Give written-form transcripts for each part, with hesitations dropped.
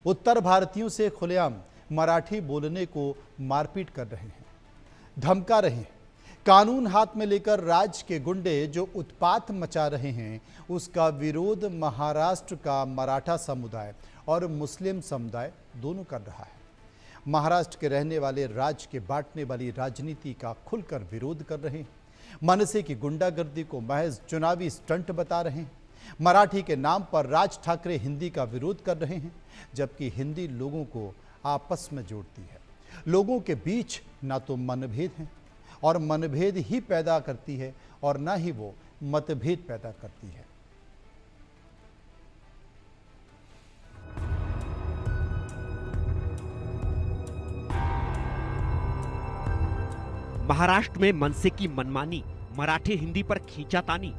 उत्तर भारतीयों से खुलेआम मराठी बोलने को मारपीट कर रहे हैं, धमका रहे हैं। कानून हाथ में लेकर राज्य के गुंडे जो उत्पात मचा रहे हैं, उसका विरोध महाराष्ट्र का मराठा समुदाय और मुस्लिम समुदाय दोनों कर रहा है। महाराष्ट्र के रहने वाले राज्य के बांटने वाली राजनीति का खुलकर विरोध कर रहे हैं। मनसे की गुंडागर्दी को महज चुनावी स्टंट बता रहे हैं। मराठी के नाम पर राज ठाकरे हिंदी का विरोध कर रहे हैं, जबकि हिंदी लोगों को आपस में जोड़ती है। लोगों के बीच ना तो मनभेद हैं और मनभेद ही पैदा करती है और ना ही वो मतभेद पैदा करती है। महाराष्ट्र में मनसे की मनमानी, मराठी हिंदी पर खींचातानी,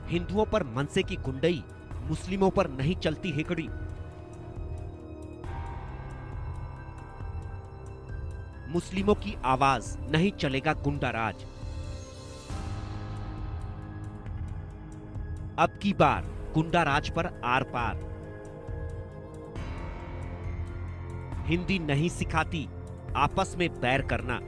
हिंदुओं पर मनसे की गुंडई, मुस्लिमों पर नहीं चलती हेकड़ी। मुस्लिमों की आवाज, नहीं चलेगा गुंडा राज। अब की बार गुंडा राज पर आर पार। हिंदी नहीं सिखाती आपस में बैर करना।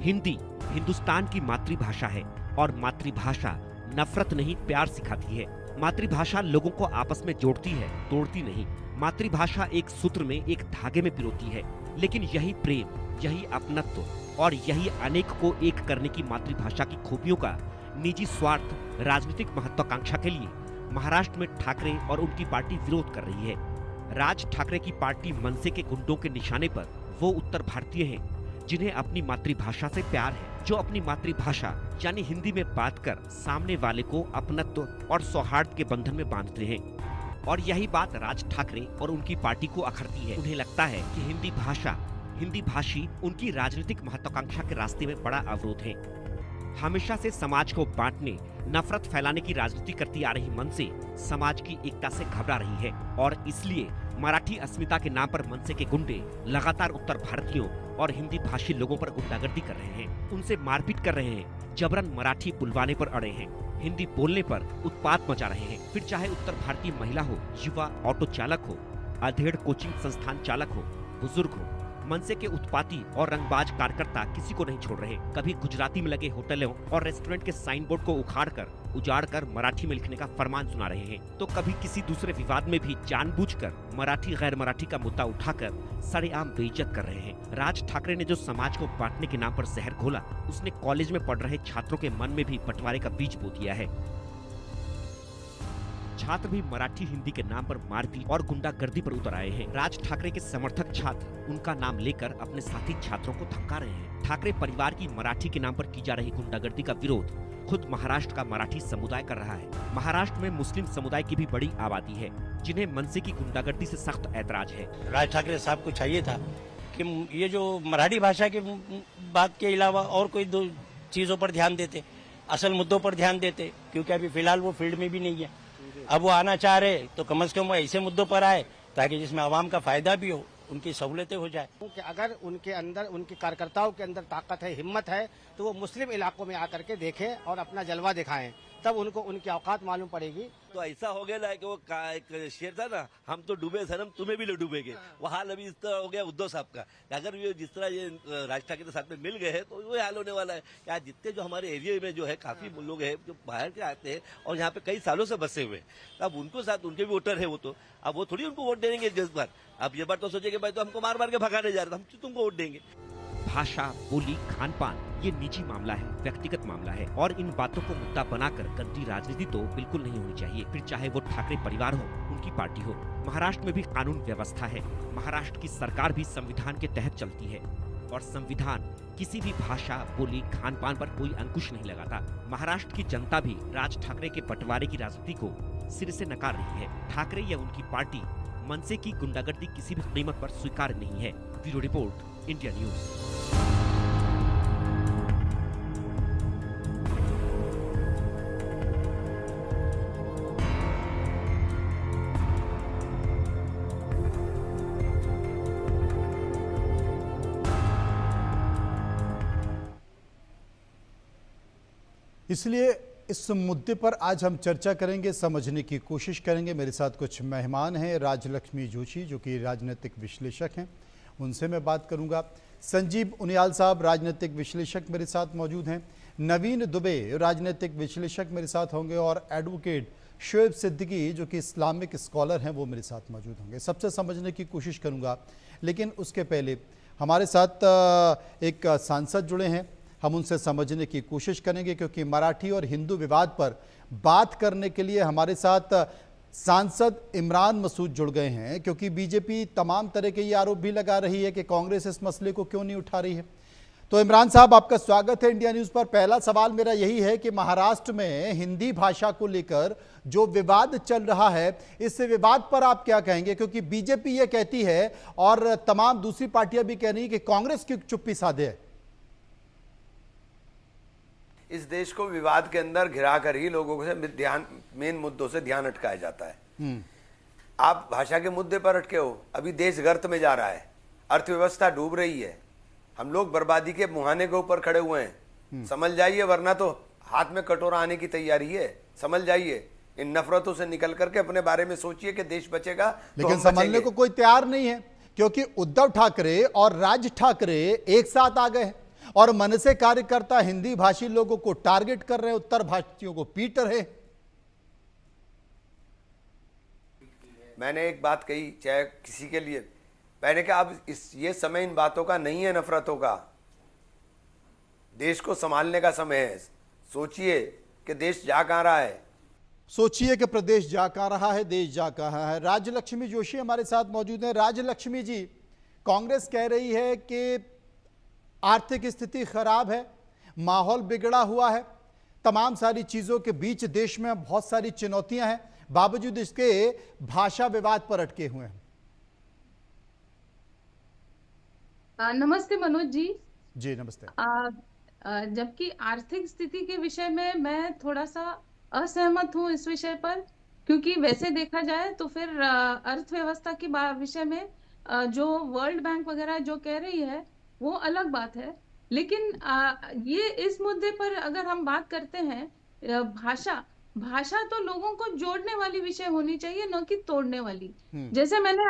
हिंदी हिंदुस्तान की मातृभाषा है और मातृभाषा नफरत नहीं प्यार सिखाती है। मातृभाषा लोगों को आपस में जोड़ती है, तोड़ती नहीं। मातृभाषा एक सूत्र में, एक धागे में पिरोती है। लेकिन यही प्रेम, यही अपनत्व और यही अनेक को एक करने की मातृभाषा की खूबियों का निजी स्वार्थ, राजनीतिक महत्वाकांक्षा के लिए महाराष्ट्र में ठाकरे और उनकी पार्टी विरोध कर रही है। राज ठाकरे की पार्टी मनसे के गुंडों के निशाने पर वो उत्तर भारतीय हैं जिन्हें अपनी मातृभाषा से प्यार है, जो अपनी मातृभाषा यानी हिंदी में बात कर सामने वाले को अपनत्व और सौहार्द के बंधन में बांधते हैं। और यही बात राज ठाकरे और उनकी पार्टी को अखरती है। उन्हें लगता है कि हिंदी भाषा, हिंदी भाषी उनकी राजनीतिक महत्वाकांक्षा के रास्ते में बड़ा अवरोध है। हमेशा से समाज को बांटने, नफरत फैलाने की राजनीति करती आ रही मनसे समाज की एकता से घबरा रही है और इसलिए मराठी अस्मिता के नाम पर मनसे के गुंडे लगातार उत्तर भारतीयों और हिंदी भाषी लोगों पर गुंडागर्दी कर रहे हैं, उनसे मारपीट कर रहे हैं, जबरन मराठी बुलवाने पर अड़े हैं, हिंदी बोलने पर उत्पात मचा रहे हैं। फिर चाहे उत्तर भारतीय महिला हो, युवा ऑटो चालक हो, अधेड़ कोचिंग संस्थान चालक हो, बुजुर्ग हो, मनसे के उत्पाती और रंगबाज कार्यकर्ता किसी को नहीं छोड़ रहे। कभी गुजराती में लगे होटलों और रेस्टोरेंट के साइन बोर्ड को उजाड़ कर मराठी में लिखने का फरमान सुना रहे हैं, तो कभी किसी दूसरे विवाद में भी जानबूझकर मराठी गैर मराठी का मुद्दा उठाकर सरेआम बेइज्जत कर रहे हैं। राज ठाकरे ने जो समाज को बांटने के नाम पर जहर घोला, उसने कॉलेज में पढ़ रहे छात्रों के मन में भी बंटवारे का बीज बो दिया है। छात्र भी मराठी हिंदी के नाम पर मारपीट और गुंडागर्दी पर उतर आए हैं। राज ठाकरे के समर्थक छात्र उनका नाम लेकर अपने साथी छात्रों को धमका रहे हैं। ठाकरे परिवार की मराठी के नाम पर की जा रही गुंडागर्दी का विरोध खुद महाराष्ट्र का मराठी समुदाय कर रहा है। महाराष्ट्र में मुस्लिम समुदाय की भी बड़ी आबादी है, जिन्हें मनसे की गुंडागर्दी से सख्त ऐतराज है। राज ठाकरे साहब को चाहिए था कि ये जो मराठी भाषा की बात के अलावा और कोई दो चीजों पर ध्यान देते, असल मुद्दों पर ध्यान देते, क्योंकि अभी फिलहाल वो फील्ड में भी नहीं है। अब वो आना चाह रहे तो कम से कम वो ऐसे मुद्दों पर आए ताकि जिसमें आवाम का फायदा भी हो, उनकी सहूलतें हो जाए। कि अगर उनके अंदर, उनके कार्यकर्ताओं के अंदर ताकत है, हिम्मत है, तो वो मुस्लिम इलाकों में आकर के देखें और अपना जलवा दिखाएं, तब उनको उनकी औकात मालूम पड़ेगी। तो ऐसा हो गया ना कि वो एक शेर था ना, हम तो डूबे सनम तुम्हें भी डूबेंगे। वो हाल अभी इस तरह हो गया उद्धव साहब का। अगर ये जिस तरह ये राज ठाकरे के साथ में मिल गए हैं तो वो हाल होने वाला है। क्या जितने जो हमारे एरिया में जो है काफी लोग हैं जो बाहर के आते हैं और यहाँ पे कई सालों से बसे हुए, अब उनको साथ उनके भी वोटर है वो, तो अब वो थोड़ी उनको वोट देंगे जिस बार। अब ये बार तो सोचे कि भाई तो हमको मार मार के भगाने जा रहे थे, हम तुमको वोट देंगे। भाषा, बोली, खान पान ये निजी मामला है, व्यक्तिगत मामला है और इन बातों को मुद्दा बनाकर गंदी राजनीति तो बिल्कुल नहीं होनी चाहिए। फिर चाहे वो ठाकरे परिवार हो, उनकी पार्टी हो। महाराष्ट्र में भी कानून व्यवस्था है। महाराष्ट्र की सरकार भी संविधान के तहत चलती है और संविधान किसी भी भाषा, बोली, खान पान पर कोई अंकुश नहीं लगाता। महाराष्ट्र की जनता भी राज ठाकरे के बंटवारे की राजनीति को सिर से नकार रही है। ठाकरे या उनकी पार्टी मनसे की गुंडागर्दी किसी भी कीमत पर स्वीकार नहीं है। Bureau report, India news. इसलिए इस मुद्दे पर आज हम चर्चा करेंगे, समझने की कोशिश करेंगे। मेरे साथ कुछ मेहमान हैं, राजलक्ष्मी जोशी जो कि राजनीतिक विश्लेषक हैं, उनसे मैं बात करूंगा। संजीव उनियाल साहब राजनीतिक विश्लेषक मेरे साथ मौजूद हैं। नवीन दुबे राजनीतिक विश्लेषक मेरे साथ होंगे और एडवोकेट शोएब सिद्दीकी जो कि इस्लामिक स्कॉलर हैं वो मेरे साथ मौजूद होंगे। सबसे समझने की कोशिश करूंगा, लेकिन उसके पहले हमारे साथ एक सांसद जुड़े हैं, हम उनसे समझने की कोशिश करेंगे क्योंकि मराठी और हिंदू विवाद पर बात करने के लिए हमारे साथ सांसद इमरान मसूद जुड़ गए हैं, क्योंकि बीजेपी तमाम तरह के ये आरोप भी लगा रही है कि कांग्रेस इस मसले को क्यों नहीं उठा रही है। तो इमरान साहब, आपका स्वागत है इंडिया न्यूज़ पर। पहला सवाल मेरा यही है कि महाराष्ट्र में हिंदी भाषा को लेकर जो विवाद चल रहा है, इस विवाद पर आप क्या कहेंगे? क्योंकि बीजेपी ये कहती है और तमाम दूसरी पार्टियां भी कह रही हैं कि कांग्रेस की चुप्पी साधे है। इस देश को विवाद के अंदर घिरा कर ही लोगों से मेन मुद्दों से ध्यान अटकाया जाता है। आप भाषा के मुद्दे पर अटके हो। अभी देश गर्त में जा रहा है, अर्थव्यवस्था डूब रही है, हम लोग बर्बादी के मुहाने के ऊपर खड़े हुए हैं। समझ जाइए, वरना तो हाथ में कटोरा आने की तैयारी है। समझ जाइए, इन नफरतों से निकल करके अपने बारे में सोचिए कि देश बचेगा। लेकिन समझने को कोई तैयार नहीं है, क्योंकि उद्धव ठाकरे और राज ठाकरे एक साथ आ गए हैं और मनसे कार्यकर्ता हिंदी भाषी लोगों को टारगेट कर रहे हैं, उत्तर भाषियों को पीट रहे। मैंने एक बात कही, चाहे किसी के लिए, मैंने कहा अब ये समय इन बातों का नहीं है, नफरतों का। देश को संभालने का समय है। सोचिए कि देश जा कहां रहा है। सोचिए कि प्रदेश जा कहां रहा है, देश जा कहां है। राजलक्ष्मी जोशी हमारे साथ मौजूद हैं। राजलक्ष्मी जी, कांग्रेस कह रही है कि आर्थिक स्थिति खराब है, माहौल बिगड़ा हुआ है, तमाम सारी चीजों के बीच देश में बहुत सारी चुनौतियां हैं, बावजूद इसके भाषा विवाद पर अटके हुए हैं। नमस्ते मनोज जी। जी नमस्ते। जबकि आर्थिक स्थिति के विषय में मैं थोड़ा सा असहमत हूँ इस विषय पर, क्योंकि वैसे देखा जाए तो फिर अर्थव्यवस्था के विषय में जो वर्ल्ड बैंक वगैरह जो कह रही है वो अलग बात है। लेकिन ये इस मुद्दे पर अगर हम बात करते हैं, भाषा तो लोगों को जोड़ने वाली विषय होनी चाहिए, न कि तोड़ने वाली। जैसे मैंने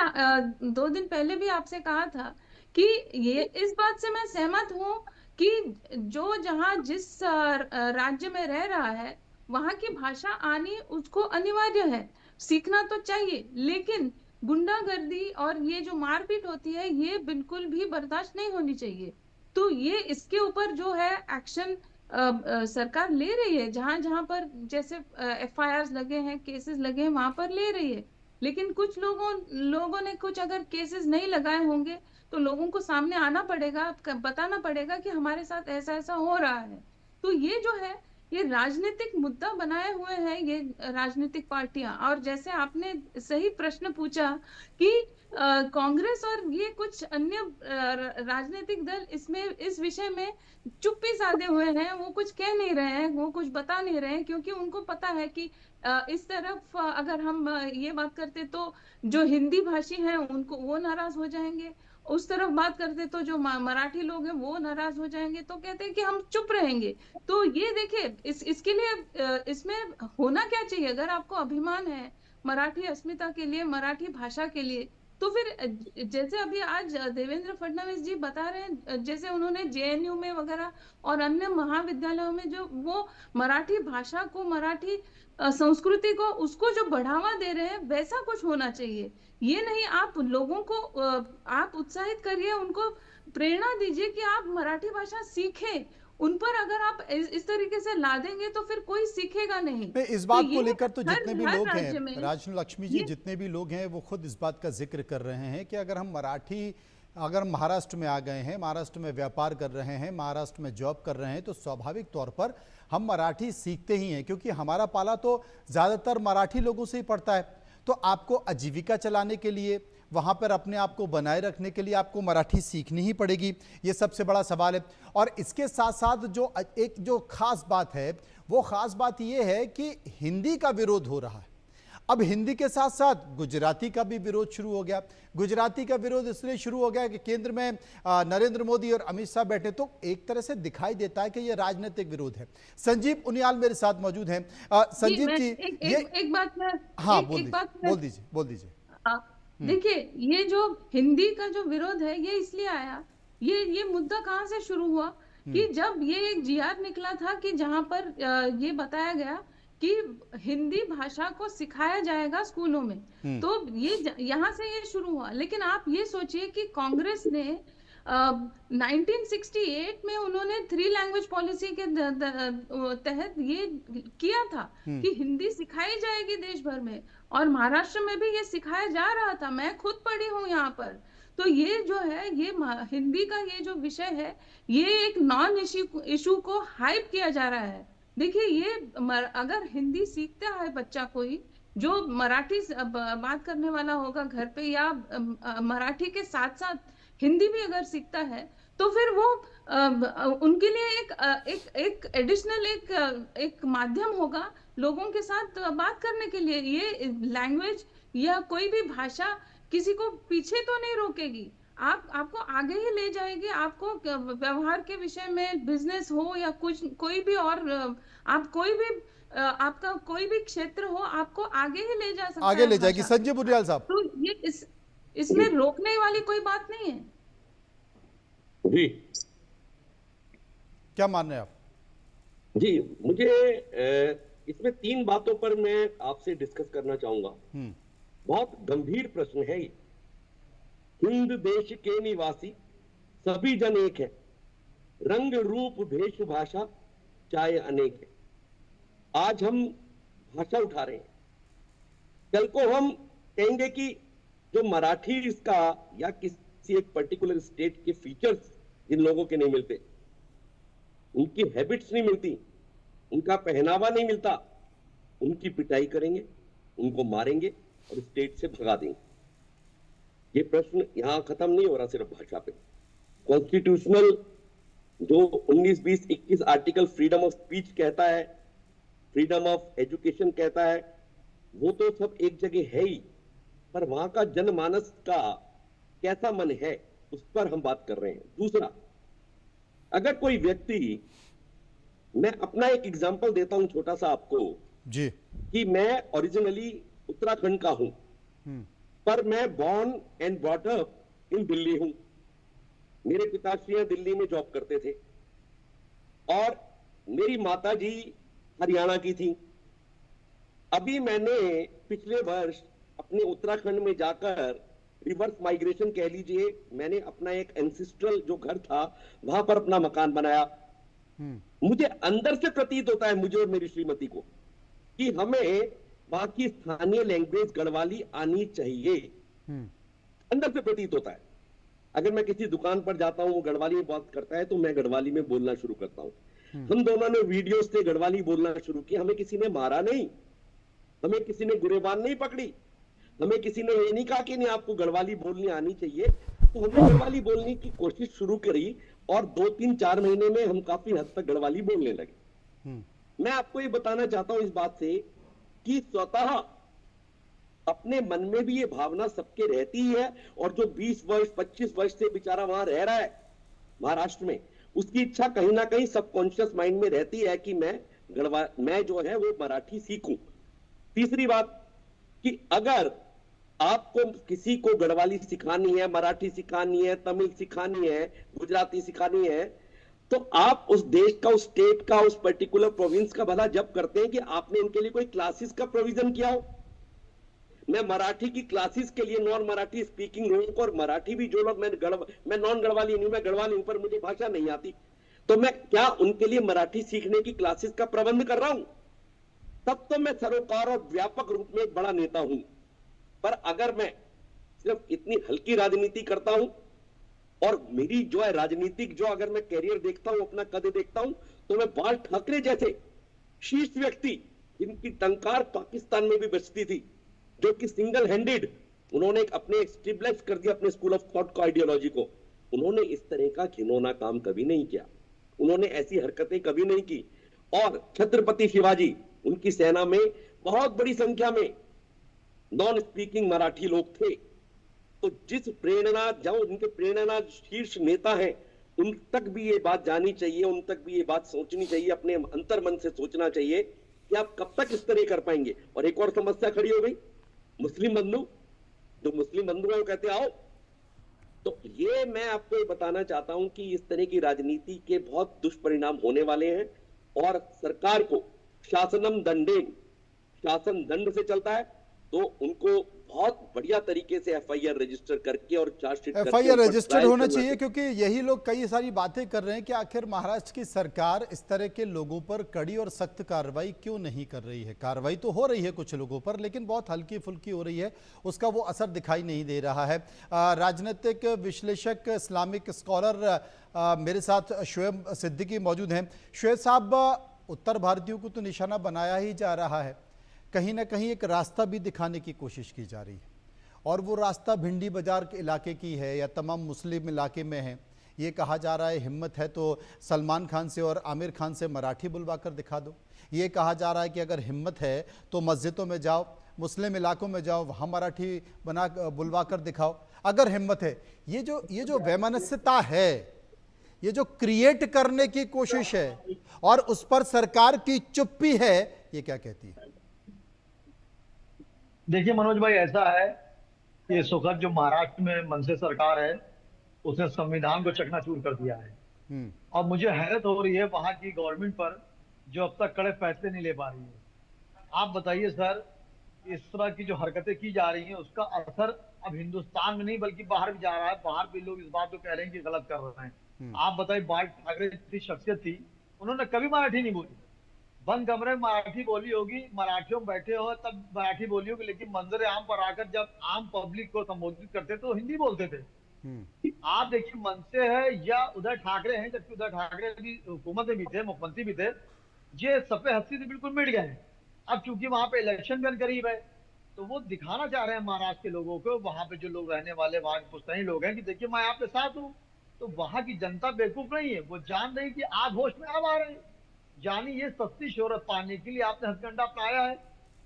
2 दिन पहले भी आपसे कहा था कि ये इस बात से मैं सहमत हूँ कि जो जहाँ जिस राज्य में रह रहा है वहां की भाषा आनी उसको अनिवार्य है, सीखना तो चाहिए। लेकिन गुंडागर्दी और ये जो मारपीट होती है ये बिल्कुल भी बर्दाश्त नहीं होनी चाहिए। तो ये इसके ऊपर जो है एक्शन सरकार ले रही है, जहां जहां पर जैसे FIRs लगे हैं, केसेस लगे हैं, वहां पर ले रही है। लेकिन कुछ लोगों ने कुछ अगर केसेस नहीं लगाए होंगे तो लोगों को सामने आना पड़ेगा, बताना पड़ेगा कि हमारे साथ ऐसा ऐसा हो रहा है। तो ये जो है ये राजनीतिक मुद्दा बनाए हुए हैं ये राजनीतिक पार्टियां। और जैसे आपने सही प्रश्न पूछा कि कांग्रेस और ये कुछ अन्य राजनीतिक दल इसमें इस विषय में चुप्पी साधे हुए हैं, वो कुछ कह नहीं रहे हैं, वो कुछ बता नहीं रहे हैं, क्योंकि उनको पता है कि इस तरफ अगर हम ये बात करते तो जो हिंदी भाषी हैं उनको वो नाराज हो जाएंगे, उस तरफ बात करते तो जो मराठी लोग हैं वो नाराज हो जाएंगे, तो कहते हैं कि हम चुप रहेंगे। तो ये देखिए इसके लिए इसमें होना क्या चाहिए? अगर आपको अभिमान है मराठी अस्मिता के लिए, मराठी भाषा के लिए, तो फिर जैसे अभी आज देवेंद्र फडणवीस जी बता रहे हैं, जैसे उन्होंने JNU में वगैरह और अन्य महाविद्यालयों में जो वो मराठी भाषा को, मराठी संस्कृति को, उसको जो बढ़ावा दे रहे हैं, वैसा कुछ होना चाहिए। ये नहीं आप लोगों को आप उत्साहित करिए, उनको प्रेरणा दीजिए कि आप मराठी भाषा सीखें। उन पर अगर आप इस तरीके से ला देंगे तो फिर कोई सीखेगा नहीं। इस बात को लेकर तो जितने भी लोग राज्य हैं, में राजलक्ष्मी जी, जितने भी लोग हैं वो खुद इस बात का जिक्र कर रहे हैं कि अगर हम अगर महाराष्ट्र में आ गए हैं, महाराष्ट्र में व्यापार कर रहे हैं, महाराष्ट्र में जॉब कर रहे हैं, तो स्वाभाविक तौर पर हम मराठी सीखते ही हैं, क्योंकि हमारा पाला तो ज़्यादातर मराठी लोगों से ही पड़ता है। तो आपको आजीविका चलाने के लिए, वहाँ पर अपने आप को बनाए रखने के लिए आपको मराठी सीखनी ही पड़ेगी, ये सबसे बड़ा सवाल है। और इसके साथ साथ जो खास बात है, वो खास बात ये है कि हिंदी का विरोध हो रहा है। अब हिंदी के साथ साथ गुजराती का भी विरोध शुरू हो गया। गुजराती का विरोध इसलिए शुरू हो गया कि केंद्र में नरेंद्र मोदी और अमित शाह बैठे, तो एक तरह से दिखाई देता है कि यह राजनीतिक विरोध है। संजीव उनियाल मेरे साथ मौजूद हैं। संजीव जी, एक बात मैं हाँ बोल दीजिए। देखिए, ये जो हिंदी का जो विरोध है ये इसलिए आया, ये मुद्दा कहाँ से शुरू हुआ कि जब ये एक जीआर निकला था कि जहां पर ये बताया गया कि हिंदी भाषा को सिखाया जाएगा स्कूलों में, तो ये यहाँ से ये शुरू हुआ। लेकिन आप ये सोचिए कि कांग्रेस ने 1968 में उन्होंने 3 लैंग्वेज पॉलिसी के तहत ये किया था कि हिंदी सिखाई जाएगी देश भर में, और महाराष्ट्र में भी ये सिखाया जा रहा था। मैं खुद पढ़ी हूँ यहाँ पर। तो ये जो है, ये हिंदी का ये जो विषय है, ये एक नॉन इशू को हाइप किया जा रहा है। देखिए, ये अगर हिंदी सीखता है बच्चा, कोई जो मराठी बात करने वाला होगा घर पे, या मराठी के साथ साथ हिंदी भी अगर सीखता है, तो फिर वो उनके लिए एक एडिशनल एक माध्यम होगा लोगों के साथ बात करने के लिए। ये लैंग्वेज या कोई भी भाषा किसी को पीछे तो नहीं रोकेगी, आपको आगे ही ले जाएगी। आपको व्यवहार के विषय में, बिजनेस हो या कुछ कोई भी और, आप कोई भी आपका कोई भी क्षेत्र हो, आपको आगे ही ले जा सकता है, आगे ले जाएगी। संजीव उनियाल साहब, तो ये इसमें रोकने वाली कोई बात नहीं है जी। क्या मान रहे हैं आप? जी, मुझे इसमें 3 बातों पर मैं आपसे डिस्कस करना चाहूंगा। बहुत गंभीर प्रश्न है ये। हिंद देश के निवासी सभी जन एक है, रंग रूप भेष भाषा चाहे अनेक है। आज हम भाषा उठा रहे हैं, कल को हम कहेंगे कि जो मराठी इसका या किसी एक पर्टिकुलर स्टेट के फीचर्स जिन लोगों के नहीं मिलते, उनकी हैबिट्स नहीं मिलती, उनका पहनावा नहीं मिलता, उनकी पिटाई करेंगे, उनको मारेंगे और स्टेट से भगा देंगे। ये प्रश्न यहां खत्म नहीं हो रहा सिर्फ भाषा पे। कॉन्स्टिट्यूशनल जो 19, 20, 21 आर्टिकल फ्रीडम ऑफ स्पीच कहता है, फ्रीडम ऑफ एजुकेशन कहता है, वो तो सब एक जगह है ही, पर वहां का जनमानस का कैसा मन है उस पर हम बात कर रहे हैं। दूसरा, अगर कोई व्यक्ति, मैं अपना एक एग्जांपल देता हूं छोटा सा आपको जी, कि मैं ओरिजिनली उत्तराखंड का हूं, पर मैं born and brought up in Delhi हूं। मेरे पिताश्री दिल्ली में जॉब करते थे और मेरी माता जी हरियाणा की थी। अभी मैंने पिछले वर्ष अपने उत्तराखंड में जाकर रिवर्स माइग्रेशन कह लीजिए, मैंने अपना एक एंसेस्ट्रल जो घर था वहां पर अपना मकान बनाया। मुझे अंदर से प्रतीत होता है, मुझे और मेरी श्रीमती को, कि हमें वहां की स्थानीय लैंग्वेज गढ़वाली आनी चाहिए। अंदर से प्रतीत होता है। अगर मैं किसी दुकान पर जाता हूं, वो गढ़वाली में बात करता है, तो मैं गढ़वाली में बोलना शुरू करता हूं। हम दोनों ने वीडियोस से गढ़वाली बोलना शुरू किया। हमें किसी ने मारा नहीं, हमें किसी ने गुरेबान नहीं पकड़ी, हमें किसी ने ये नहीं कहा कि नहीं आपको गढ़वाली बोलनी आनी चाहिए। तो हमने गढ़वाली बोलने की कोशिश शुरू करी और 2, 3, 4 महीने में हम काफी हद तक गढ़वाली बोलने लगे। मैं आपको ये बताना चाहता हूं इस बात से कि स्वतः अपने मन में भी ये भावना सबके रहती है, और जो 20 वर्ष 25 वर्ष से बेचारा वहां रह रहा है महाराष्ट्र में, उसकी इच्छा कहीं ना कहीं सबकॉन्शियस माइंड में रहती है कि मैं जो है वो मराठी सीखूं। तीसरी बात कि अगर आपको किसी को गढ़वाली सिखानी है, मराठी सिखानी है, तमिल सिखानी है, गुजराती सिखानी है, तो आप उस देश का, उस स्टेट का, उस पर्टिकुलर प्रोविंस का भला जब करते हैं कि आपने उनके लिए कोई क्लासेस का प्रोविजन किया हो। मैं मराठी की क्लासेस के लिए नॉन मराठी स्पीकिंग लोगों को, और मराठी भी जो लोग, मैं नॉन गढ़वाली नहीं, मैं गढ़वाली हूं पर मुझे भाषा नहीं आती, तो मैं क्या उनके लिए मराठी सीखने की क्लासेस का प्रबंध कर रहा हूं? तब तो मैं सरोकार और व्यापक रूप में एक बड़ा नेता हूं। पर अगर मैं सिर्फ इतनी हल्की राजनीति करता हूं, और मेरी जो है राजनीतिक, जो अगर मैं कैरियर देखता हूं, अपना कद देखता हूं, तो मैं बाल ठाकरे जैसे शीर्ष व्यक्ति, जिनकी टंकार पाकिस्तान में भी बचती थी, जो कि सिंगल हैंडेड उन्होंने अपने स्टेबलाइज कर दिया अपने स्कूल ऑफ थॉट को, आइडियोलॉजी को, उन्होंने इस तरह का घिनौना काम कभी नहीं किया, उन्होंने ऐसी हरकतें कभी नहीं की। और छत्रपति शिवाजी, उनकी सेना में बहुत बड़ी संख्या में नॉन स्पीकिंग मराठी लोग थे। तो जिस प्रेरणा, जो उनके प्रेरणा शीर्ष नेता हैं, उन तक भी ये बात जानी चाहिए, उन तक भी ये बात सोचनी चाहिए, अपने अंतर मन से सोचना चाहिए कि आप कब तक इस तरह कर पाएंगे। और एक और समस्या खड़ी हो गई, मुस्लिम बंधु, जो मुस्लिम बंधु है वो कहते आओ। तो ये मैं आपको ये बताना चाहता हूं कि इस तरह की राजनीति के बहुत दुष्परिणाम होने वाले हैं और सरकार को शासनम दंडेन, शासन दंड से चलता है, तो उनको बहुत बढ़िया तरीके से एफआईआर रजिस्टर करके और चार्जशीट एफआईआर रजिस्टर्ड होना चाहिए, क्योंकि यही लोग कई सारी बातें कर रहे हैं कि आखिर महाराष्ट्र की सरकार इस तरह के लोगों पर कड़ी और सख्त कार्रवाई क्यों नहीं कर रही है। कार्रवाई तो हो रही है कुछ लोगों पर, लेकिन बहुत हल्की फुल्की हो रही है, उसका वो असर दिखाई नहीं दे रहा है। राजनीतिक विश्लेषक, इस्लामिक स्कॉलर मेरे साथ शुएब सिद्दीकी मौजूद हैं। शुएब साहब, उत्तर भारतीयों को तो निशाना बनाया ही जा रहा है, कहीं ना कहीं एक रास्ता भी दिखाने की कोशिश की जा रही है, और वो रास्ता भिंडी बाजार के इलाके की है या तमाम मुस्लिम इलाके में है। ये कहा जा रहा है हिम्मत है तो सलमान खान से और आमिर खान से मराठी बुलवा कर दिखा दो। ये कहा जा रहा है कि अगर हिम्मत है तो मस्जिदों में जाओ, मुस्लिम इलाकों में जाओ, वहाँ मराठी बुलवा कर दिखाओ अगर हिम्मत है। ये जो वैमनस्यता है, ये जो क्रिएट करने की कोशिश है और उस पर सरकार की चुप्पी है, ये क्या कहती है? देखिए मनोज भाई, ऐसा है कि इस वक्त जो महाराष्ट्र में मनसे सरकार है उसने संविधान को चकनाचूर कर दिया है और मुझे हैरत हो रही है वहां की गवर्नमेंट पर, जो अब तक कड़े फैसले नहीं ले पा रही है। आप बताइए सर, इस तरह की जो हरकतें की जा रही हैं उसका असर अब हिंदुस्तान में नहीं बल्कि बाहर भी जा रहा है। बाहर भी लोग इस बात को कह रहे हैं कि गलत कर रहे हैं। आप बताइए, बाल ठाकरे जैसी शख्सियत थी, उन्होंने कभी मराठी नहीं बोली, बंद कमरे में मराठी बोली होगी, मराठियों में बैठे हो तब मराठी बोली होगी, लेकिन मंजर आम पर आकर जब आम पब्लिक को संबोधित करते तो हिंदी बोलते थे। आप देखिए, मनसे है या उद्धव ठाकरे हैं, जबकि उद्धव ठाकरे भी हुकूमत में भी थे, मुख्यमंत्री भी थे, ये सफे हस्ती से बिल्कुल मिट गए हैं। अब चूंकि वहां पे इलेक्शन भी करीब है तो वो दिखाना चाह रहे हैं महाराष्ट्र के लोगों को, वहां पे जो लोग रहने वाले वहां के पुश्तैनी लोग हैं, कि देखिए मैं आपके साथ हूँ। तो वहां की जनता बेवकूफ नहीं है, वो जान रही कि आप होश में अब आ रहे हैं, जानी ये सस्ती शोहरत पाने के लिए आपने हथकंडा अपनाया है।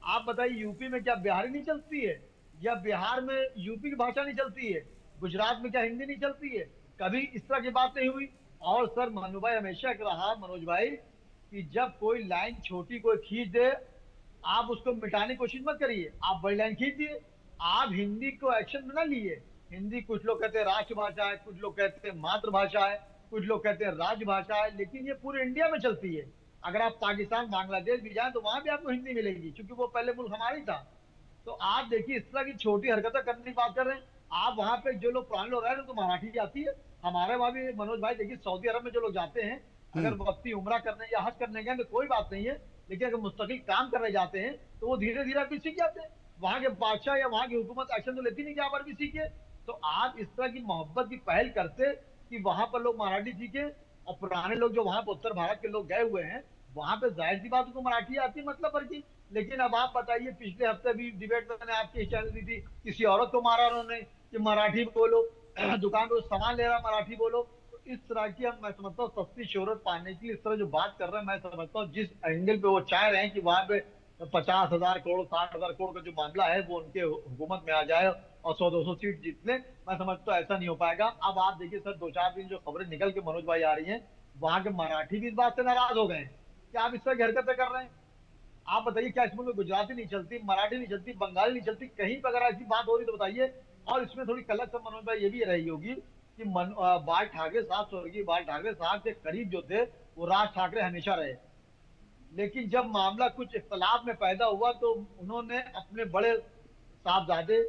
आप बताइए, यूपी में क्या बिहारी नहीं चलती है, या बिहार में यूपी की भाषा नहीं चलती है, गुजरात में क्या हिंदी नहीं चलती है? कभी इस तरह की बात नहीं हुई। और सर मनु भाई हमेशा रहा, मनोज भाई, कि जब कोई लाइन छोटी कोई खींच दे, आप उसको मिटाने की कोशिश मत करिए, आप बड़ी लाइन खींच दिए। आप हिंदी को एक्शन में न लिए। हिंदी कुछ लोग कहते हैं राष्ट्रभाषा है, कुछ लोग कहते हैं मातृभाषा है, कुछ लोग कहते हैं राजभाषा है, लेकिन ये पूरे इंडिया में चलती है। अगर आप पाकिस्तान, बांग्लादेश भी जाएं तो वहां भी आपको हिंदी मिलेगी, क्योंकि वो पहले मुल्क हमारी था। तो आप देखिए, इस तरह की छोटी हरकतें करने की बात कर रहे हैं। आप वहां पे जो लोग पुराने लोग रह रहे हैं तो मराठी आती है। हमारे वहां भी मनोज भाई देखिए, सऊदी अरब में जो लोग जाते हैं, अगर वक्ती उम्रा करने या हज करने गए तो कोई बात नहीं है, लेकिन अगर मुस्तकिल काम करने जाते हैं तो वो धीरे धीरे भी सीख जाते हैं। वहां के बादशाह या वहां की हुकूमत एक्शन तो लेती नहीं कि आप अरबी सीखे। तो आप इस तरह की मोहब्बत की पहल करते कि वहां पर लोग मराठी सीखे, और पुराने लोग जो वहां पर उत्तर भारत के लोग गए हुए हैं वहां पे जाहिर सी बात को मराठी आती है, मतलब पर की। लेकिन अब आप बताइए, पिछले हफ्ते भी डिबेट मैंने आपके चैनल दी थी, किसी औरत को मारा उन्होंने कि मराठी बोलो, दुकान पर सामान ले रहा मराठी बोलो। तो इस तरह की मैं समझता हूँ सस्ती शोहरत पाने के लिए इस तरह जो बात कर रहे हैं, मैं समझता हूँ जिस एंगल पे वो चाह रहे हैं कि वहां पे 50,000 करोड़ 60,000 करोड़ का जो मामला है वो उनके हुकूमत में आ जाए और 100-200 सीट जीत ले, मैं समझता हूँ ऐसा नहीं हो पाएगा। अब आप देखिए सर, 2-4 दिन जो खबरें निकल के मनोज भाई आ रही हैं, वहां के मराठी भी इस बात से नाराज हो गए हैं कि आप इस तरह की हरकतें कर रहे हैं। आप बताइए, क्या इसमें गुजराती नहीं चलती, मराठी नहीं चलती, बंगाली नहीं चलती, कहीं पर अगर ऐसी बात हो रही तो बताइए। और इसमें थोड़ी कलक से मनोज भाई ये भी रही होगी कि बाल ठाकरे साहब, स्वर्गीय बाल ठाकरे साहब के करीब जो थे वो राज ठाकरे हमेशा रहे, लेकिन जब मामला कुछ इख्तलाफ में पैदा हुआ तो उन्होंने अपने बड़े साहबजादे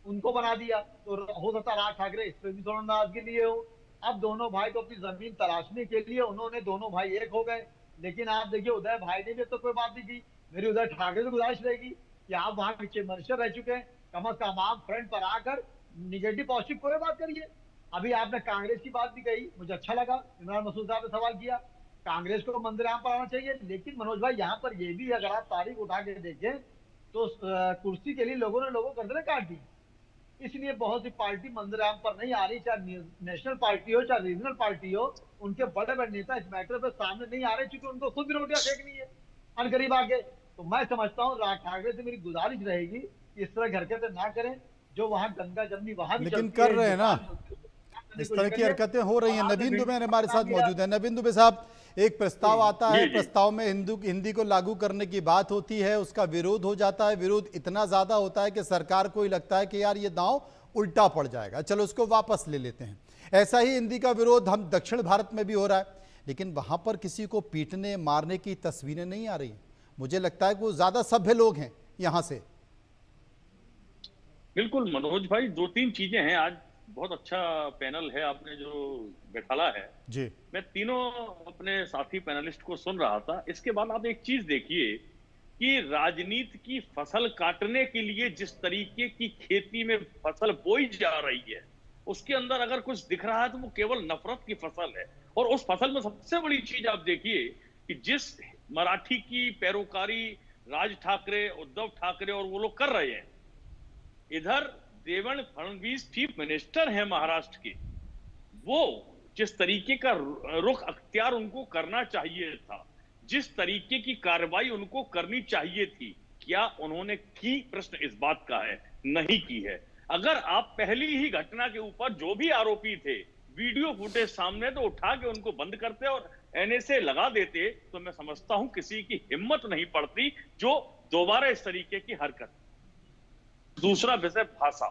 उनको बना दिया। तो हो सकता राज ठाकरे इस पर भी थोड़ा नाराजगी लिए हो। अब दोनों भाई को अपनी जमीन तराशने के लिए उन्होंने दोनों भाई एक हो गए। लेकिन आप देखिए, उदय भाई ने भी तो कोई बात नहीं की। मेरी उदय ठाकरे से गुजारिश रहेगी कि आप वहां के चीफ मिनिस्टर रह चुके हैं, कम से कम आप फ्रंट पर आकर निगेटिव पॉजिटिव कोई बात करिए। अभी आपने कांग्रेस की बात भी कही, मुझे अच्छा लगा, इमरान मसूद साहब ने सवाल किया, कांग्रेस को मंदिर आम पर आना चाहिए। लेकिन मनोज भाई, यहाँ पर ये भी अगर आप तारीख उठा के देखें तो कुर्सी के लिए लोगों ने गर्दनें काट दी। इसलिए बहुत सी पार्टी मंदिर आम पर नहीं आ रही, चाहे नेशनल पार्टी हो चाहे रीजनल पार्टी हो, उनके बड़े बड़े नेता इस मैटर पर सामने नहीं आ रहे, क्योंकि उनको खुद भी रोटियां फेंकनी है अनकरीब आगे। तो मैं समझता हूँ राज ठाकरे से मेरी गुजारिश रहेगी इस तरह की हरकतें ना करें। जो वहां गंगा जमनी वहां भी लेकिन चलती कर है, रहे हैं ना, हिंदुस्तान इस तरह की हरकतें हो रही हैं। और आपने नवीन दुबे वीडियो हमारे साथ बना दिया। मौजूद है। नवीन दुबे साहब, एक प्रस्ताव आता है, जी, जी। प्रस्ताव में हिंदी को लागू करने की बात होती है, उसका विरोध हो जाता है। विरोध इतना ज्यादा होता है कि सरकार को ही लगता है कि यार ये दांव उल्टा पड़ जाएगा, चलो उसको वापस ले लेते हैं। ऐसा ही हिंदी का विरोध हम दक्षिण भारत में भी हो रहा है, लेकिन वहां पर किसी को पीटने मारने की तस्वीरें नहीं आ रही। मुझे लगता है कि वो ज्यादा सभ्य लोग हैं यहां से। बिल्कुल मनोज भाई, 2-3 चीजें हैं। आज बहुत अच्छा पैनल है आपने जो बैठाला है जी। मैं तीनों अपने साथी पैनलिस्ट को सुन रहा था। इसके बाद आप एक चीज देखिए कि राजनीति की फसल काटने के लिए जिस तरीके की खेती में फसल बोई जा रही है, उसके अंदर अगर कुछ दिख रहा है तो वो केवल नफरत की फसल है। और उस फसल में सबसे बड़ी चीज आप देखिए कि जिस मराठी की पैरोकारी राज ठाकरे, उद्धव ठाकरे और वो लोग कर रहे हैं, इधर देवेंद्र फडणवीस चीफ मिनिस्टर हैं महाराष्ट्र के, वो जिस तरीके का रुख अख्तियार उनको करना चाहिए था, जिस तरीके की कार्रवाई उनको करनी चाहिए थी, क्या उन्होंने की? प्रश्न इस बात का है, नहीं की है। अगर आप पहली ही घटना के ऊपर जो भी आरोपी थे, वीडियो फुटेज सामने तो उठा के उनको बंद करते और एनएसए लगा देते, तो मैं समझता हूं किसी की हिम्मत नहीं पड़ती जो दोबारा इस तरीके की हरकत। दूसरा विषय भाषा।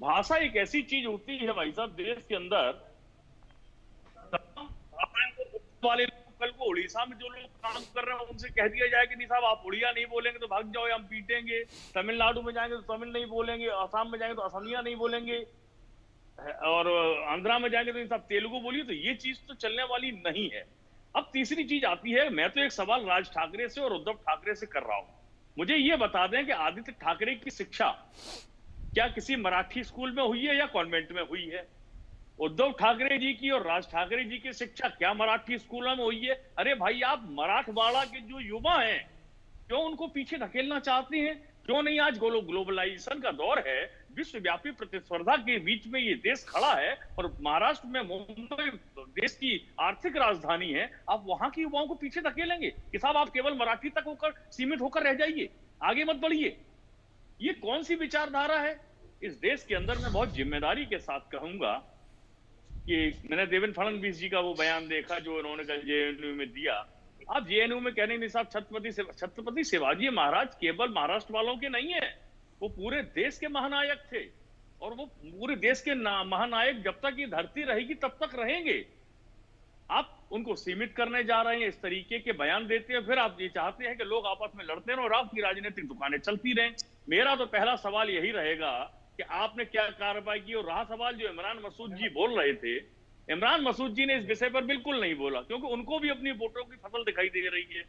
भाषा एक ऐसी चीज होती है भाई साहब, देश के अंदर वाले कल को उड़ीसा में जो लोग काम कर रहे हैं उनसे कह दिया जाए कि नहीं साहब आप उड़िया नहीं बोलेंगे तो भाग जाओ, हम पीटेंगे। तमिलनाडु में जाएंगे तो तमिल नहीं बोलेंगे, असम में जाएंगे तो असमिया नहीं बोलेंगे, और आंध्रा में जाएंगे तो इन सब तेलुगु बोलिए, तो ये चीज तो चलने वाली नहीं है। अब तीसरी चीज आती है, मैं तो एक सवाल राज ठाकरे से और उद्धव ठाकरे से कर रहा हूं। मुझे ये बता दें कि आदित्य ठाकरे की शिक्षा क्या किसी मराठी स्कूल में हुई है या कॉन्वेंट में हुई है? उद्धव ठाकरे जी की और राज ठाकरे जी की शिक्षा क्या मराठी स्कूलों में हुई है? अरे भाई, आप मराठवाड़ा के जो युवा हैं, क्यों उनको पीछे धकेलना चाहते हैं? क्यों नहीं? आज ग्लोबलाइजेशन का दौर है, विश्वव्यापी प्रतिस्पर्धा के बीच में ये देश खड़ा है और महाराष्ट्र में मुंबई देश की आर्थिक राजधानी है। आप वहां के युवाओं को पीछे धकेलेंगे कि साहब आप केवल मराठी तक होकर सीमित होकर रह जाइए, आगे मत बढ़िए? ये कौन सी विचारधारा है इस देश के अंदर? मैं बहुत जिम्मेदारी के साथ कहूंगा कि मैंने देवेंद्र फडणवीस जी का वो बयान देखा जो उन्होंने कल जेएनयू में दिया। आप जेएनयू में कहने नहीं साहब, छत्रपति शिवाजी महाराज केवल महाराष्ट्र वालों के नहीं है, वो पूरे देश के महानायक थे और वो पूरे देश के महानायक जब तक ये धरती रहेगी तब तक रहेंगे। आप उनको सीमित करने जा रहे हैं, इस तरीके के बयान देते हैं, फिर आप ये चाहते हैं कि लोग आपस में लड़ते रहें और आपकी राजनीतिक दुकानें चलती रहें। मेरा तो पहला सवाल यही रहेगा कि आपने क्या कार्रवाई की। और रहा सवाल जो इमरान मसूद जी बोल रहे थे, इमरान मसूद जी ने इस विषय पर बिल्कुल नहीं बोला, क्योंकि उनको भी अपनी वोटों की फसल दिखाई दे रही है।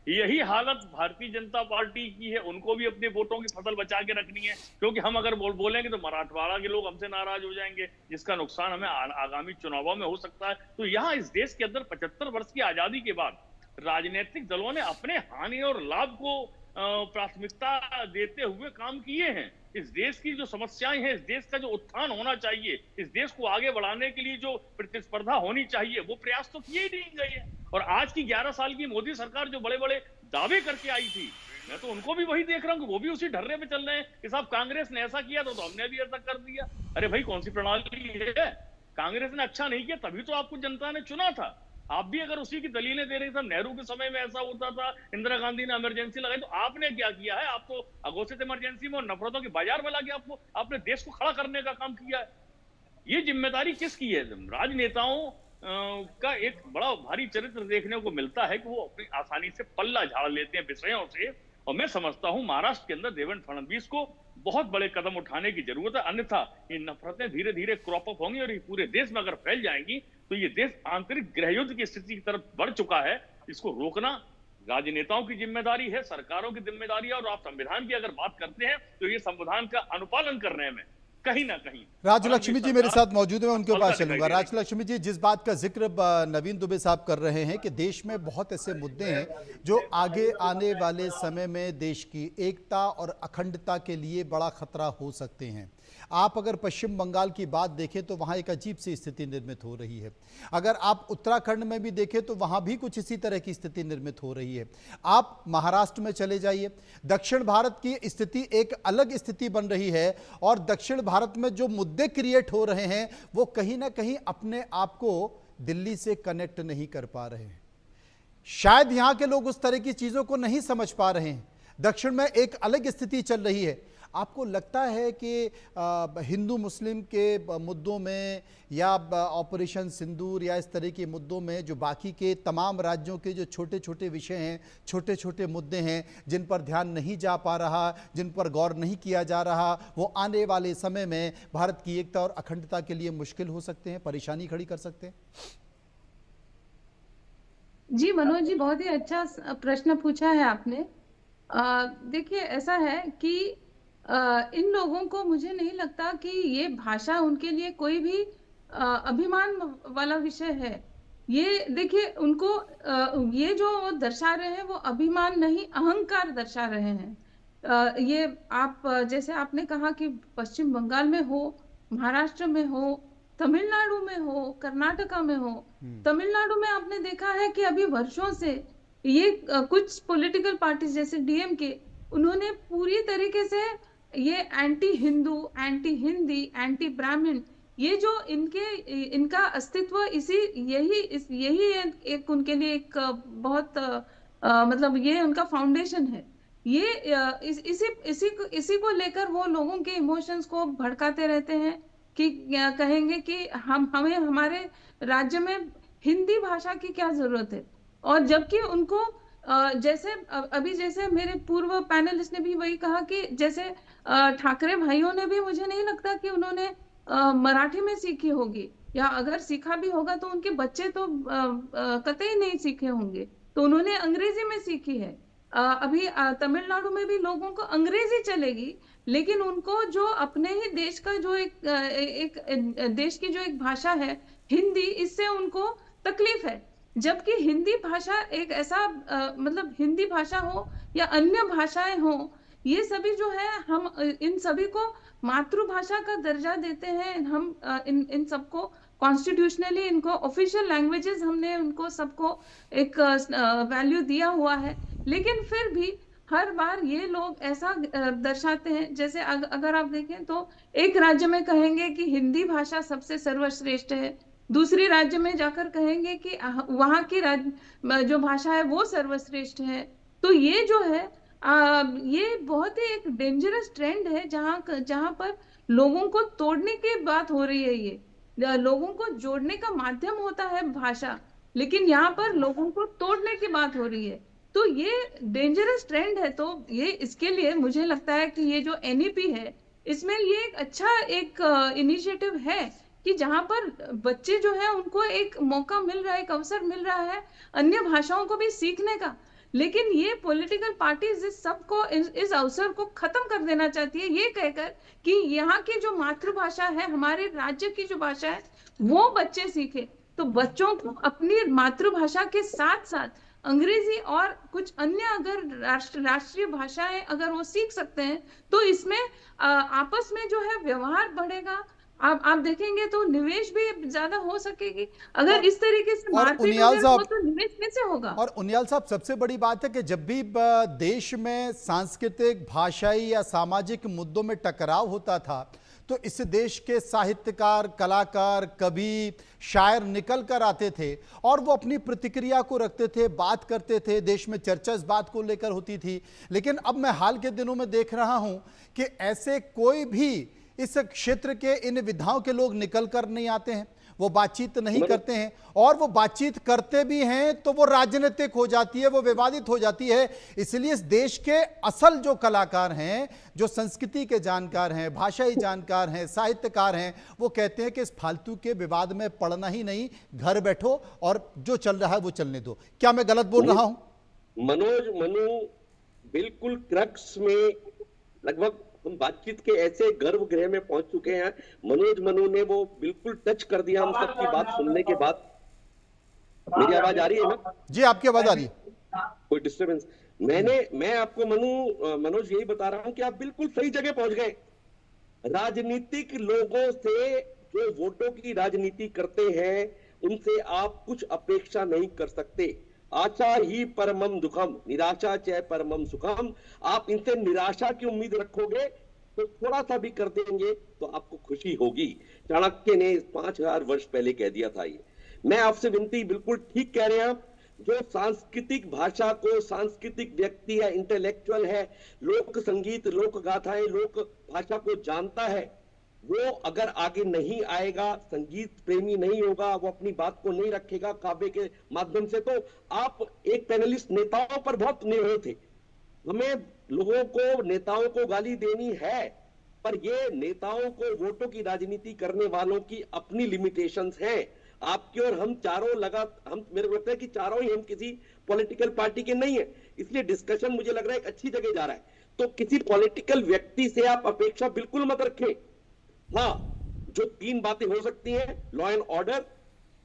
यही हालत भारतीय जनता पार्टी की है, उनको भी अपने वोटों की फसल बचा के रखनी है, क्योंकि हम अगर बोलेंगे तो मराठवाड़ा के लोग हमसे नाराज हो जाएंगे, जिसका नुकसान हमें आगामी चुनावों में हो सकता है। तो यहाँ इस देश के अंदर 75 वर्ष की आजादी के बाद राजनीतिक दलों ने अपने हानि और लाभ को प्राथमिकता देते हुए काम किए हैं। इस देश की जो समस्याएं हैं, इस देश का जो उत्थान होना चाहिए, इस देश को आगे बढ़ाने के लिए जो प्रतिस्पर्धा होनी चाहिए, वो प्रयास तो किए नहीं गए हैं। और आज की 11 साल की मोदी सरकार जो बड़े बड़े दावे करके आई थी, मैं तो उनको भी वही देख रहा हूँ कि वो भी उसी ढर्रे पे चल रहे हैं कि साहब कांग्रेस ने ऐसा किया तो हमने भी ऐसा कर दिया। अरे भाई, कौन सी प्रणाली है? कांग्रेस ने अच्छा नहीं किया तभी तो आपको जनता ने चुना था। आप भी अगर उसी की दलीलें दे रहे थे, नेहरू के समय में ऐसा होता था, इंदिरा गांधी ने इमरजेंसी लगाई, तो आपने क्या किया है? आप तो अघोषित इमरजेंसी में और नफरतों के बाजार में लाके आपने देश को खड़ा करने का काम किया है। ये जिम्मेदारी किसकी है? राजनेताओं का एक बड़ा भारी चरित्र देखने को मिलता है कि वो अपनी आसानी से पल्ला झाड़ लेते हैं विषयों से। और मैं समझता हूं महाराष्ट्र के अंदर देवेंद्र फडणवीस को बहुत बड़े कदम उठाने की जरूरत है, अन्यथा ये नफरतें धीरे धीरे क्रॉप अप होंगी और ये पूरे देश में अगर फैल जाएंगी तो ये देश आंतरिक गृहयुद्ध की स्थिति की तरफ बढ़ चुका है। इसको रोकना राजनेताओं की जिम्मेदारी है, सरकारों की जिम्मेदारी है। और आप संविधान की अगर बात करते हैं तो ये संविधान का अनुपालन करने में कहीं ना कहीं। राजलक्ष्मी जी मेरे साथ मौजूद है, मैं उनके पास चलूंगा। दिखाई दे रही है। राजलक्ष्मी जी, जिस बात का जिक्र नवीन दुबे साहब कर रहे हैं कि देश में बहुत ऐसे मुद्दे हैं जो आगे आने वाले समय में देश की एकता और अखंडता के लिए बड़ा खतरा हो सकते हैं। आप अगर पश्चिम बंगाल की बात देखें तो वहाँ एक अजीब सी स्थिति निर्मित हो रही है। अगर आप उत्तराखंड में भी देखें तो वहाँ भी कुछ इसी तरह की स्थिति निर्मित हो रही है। आप महाराष्ट्र में चले जाइए, दक्षिण भारत की स्थिति एक अलग स्थिति बन रही है और दक्षिण भारत में जो मुद्दे क्रिएट हो रहे हैं वो कहीं ना कहीं अपने आप को दिल्ली से कनेक्ट नहीं कर पा रहे हैं। शायद यहाँ के लोग उस तरह की चीज़ों को नहीं समझ पा रहे हैं। दक्षिण में एक अलग स्थिति चल रही है। आपको लगता है कि हिंदू मुस्लिम के मुद्दों में या ऑपरेशन सिंदूर या इस तरह के मुद्दों में जो बाकी के तमाम राज्यों के जो छोटे छोटे विषय हैं, छोटे छोटे मुद्दे हैं जिन पर ध्यान नहीं जा पा रहा, जिन पर गौर नहीं किया जा रहा, वो आने वाले समय में भारत की एकता और अखंडता के लिए मुश्किल हो सकते हैं, परेशानी खड़ी कर सकते हैं? जी मनोज जी, बहुत ही अच्छा प्रश्न पूछा है आपने। देखिए, ऐसा है कि इन लोगों को मुझे नहीं लगता कि ये भाषा उनके लिए कोई भी अभिमान वाला विषय है। ये देखिए, उनको ये जो वो दर्शा रहे हैं वो अभिमान नहीं, अहंकार दर्शा रहे हैं। ये आप जैसे आपने कहा कि पश्चिम बंगाल में हो, महाराष्ट्र में हो, तमिलनाडु में हो, कर्नाटका में हो। तमिलनाडु में आपने देखा है कि अभी वर्षों से ये कुछ पॉलिटिकल पार्टीज जैसे डीएमके, उन्होंने पूरी तरीके से ये anti Hindu, anti Hindi, anti ब्राह्मण, ये जो इनका अस्तित्व यही एक उनके लिए एक बहुत मतलब ये उनका फाउंडेशन है। ये इसी को लेकर वो लोगों के इमोशंस को भड़काते रहते हैं कि कहेंगे कि हमें हमारे राज्य में हिंदी भाषा की क्या जरूरत है। और जबकि उनको जैसे अभी जैसे मेरे पूर्व पैनलिस्ट ने भी वही कहा कि जैसे ठाकरे भाइयों ने भी, मुझे नहीं लगता कि उन्होंने मराठी में सीखी होगी, या अगर सीखा भी होगा तो उनके बच्चे तो कतई नहीं सीखे होंगे, तो उन्होंने अंग्रेजी में सीखी है। अभी तमिलनाडु में भी लोगों को अंग्रेजी चलेगी, लेकिन उनको जो अपने ही देश का जो एक देश की जो एक भाषा है हिंदी, इससे उनको तकलीफ है। जबकि हिंदी भाषा एक ऐसा मतलब हिंदी भाषा हो या अन्य भाषाएं हो, ये सभी जो है हम इन सभी को मातृभाषा का दर्जा देते हैं। हम इन सबको कॉन्स्टिट्यूशनली इनको ऑफिशियल लैंग्वेजेस हमने उनको सबको एक वैल्यू दिया हुआ है। लेकिन फिर भी हर बार ये लोग ऐसा दर्शाते हैं, जैसे अगर आप देखें तो एक राज्य में कहेंगे कि हिंदी भाषा सबसे सर्वश्रेष्ठ है, दूसरी राज्य में जाकर कहेंगे कि वहां की जो भाषा है वो सर्वश्रेष्ठ है। तो ये जो है ये बहुत ही एक डेंजरस ट्रेंड है, जहां पर लोगों को तोड़ने की बात हो रही है। ये लोगों को जोड़ने का माध्यम होता है भाषा, लेकिन यहाँ पर लोगों को तोड़ने की बात हो रही है। तो ये डेंजरस ट्रेंड है। तो ये इसके लिए मुझे लगता है कि ये जो एनईपी है, इसमें ये एक अच्छा एक इनिशिएटिव है कि जहां पर बच्चे जो है उनको एक मौका मिल रहा है, एक अवसर मिल रहा है अन्य भाषाओं को भी सीखने का। लेकिन ये पॉलिटिकल पार्टीज इस सबको इस अवसर को खत्म कर देना चाहती है, ये कहकर कि यहाँ की जो मातृभाषा है, हमारे राज्य की जो भाषा है, वो बच्चे सीखे। तो बच्चों को अपनी मातृभाषा के साथ साथ अंग्रेजी और कुछ अन्य अगर राष्ट्रीय भाषाएं अगर वो सीख सकते हैं, तो इसमें आपस में जो है व्यवहार बढ़ेगा। आप देखेंगे तो निवेश भी ज्यादा हो सकेगी। अगर इस तरीके से मारपीट होगी तो निवेश कैसे होगा? और उनियाल साहब, सबसे बड़ी बात है कि जब भी देश में सांस्कृतिक, भाषाई या सामाजिक मुद्दों में टकराव होता था तो इस देश के साहित्यकार, कलाकार, कवि, शायर निकल कर आते थे और वो अपनी प्रतिक्रिया को रखते थे, बात करते थे, देश में चर्चा इस बात को लेकर होती थी। लेकिन अब मैं हाल के दिनों में देख रहा हूं कि ऐसे कोई भी इस क्षेत्र के इन विधाओं के लोग निकल कर नहीं आते हैं, वो बातचीत नहीं करते हैं, और वो बातचीत करते भी हैं तो वो राजनीतिक हो जाती है, वो विवादित हो जाती है। इसलिए इस देश के असल जो कलाकार हैं, जो संस्कृति के जानकार हैं, भाषाई जानकार हैं, साहित्यकार हैं, वो कहते हैं कि इस फालतू के विवाद में पड़ना ही नहीं, घर बैठो और जो चल रहा है वो चलने दो। क्या मैं गलत बोल रहा हूं? मनु बिल्कुल क्रक्स में लगभग हम बातचीत के ऐसे गर्भगृह में पहुंच चुके हैं। मनोज मनु ने वो बिल्कुल टच कर दिया हम सबकी बात सुनने के बाद। मेरी आवाज आ रही है ना? जी, आपकी आवाज आ रही है। कोई डिस्टर्बेंस? मैं आपको मनोज यही बता रहा हूं कि आप बिल्कुल सही जगह पहुंच गए। राजनीतिक लोगों से जो वोटों की राजनीति करते हैं उनसे आप कुछ अपेक्षा नहीं कर सकते। आशा ही परमम दुखम, निराशा च परमम सुखम। आप इनसे निराशा की उम्मीद रखोगे तो थोड़ा सा भी कर देंगे तो आपको खुशी होगी। चाणक्य ने 5000 वर्ष पहले कह दिया था ये। मैं आपसे विनती, बिल्कुल ठीक कह रहे हैं आप, जो सांस्कृतिक भाषा को, सांस्कृतिक व्यक्ति है, इंटेलेक्चुअल है, लोक संगीत, लोक गाथाएं, लोक भाषा को जानता है, वो अगर आगे नहीं आएगा, संगीत प्रेमी नहीं होगा, वो अपनी बात को नहीं रखेगा काव्य के माध्यम से, तो आप एक पैनलिस्ट नेताओं पर बहुत निर्भर थे। हमें लोगों को, नेताओं को गाली देनी है, पर ये नेताओं को, वोटों की राजनीति करने वालों की अपनी लिमिटेशंस हैं। आपकी और हम चारों हम, मेरे को लगता है कि चारों ही हम किसी पॉलिटिकल पार्टी के नहीं है, इसलिए डिस्कशन मुझे लग रहा है एक अच्छी जगह जा रहा है। तो किसी पॉलिटिकल व्यक्ति से आप अपेक्षा बिल्कुल मत रखें। हाँ, जो 3 बातें हो सकती हैं, law and order,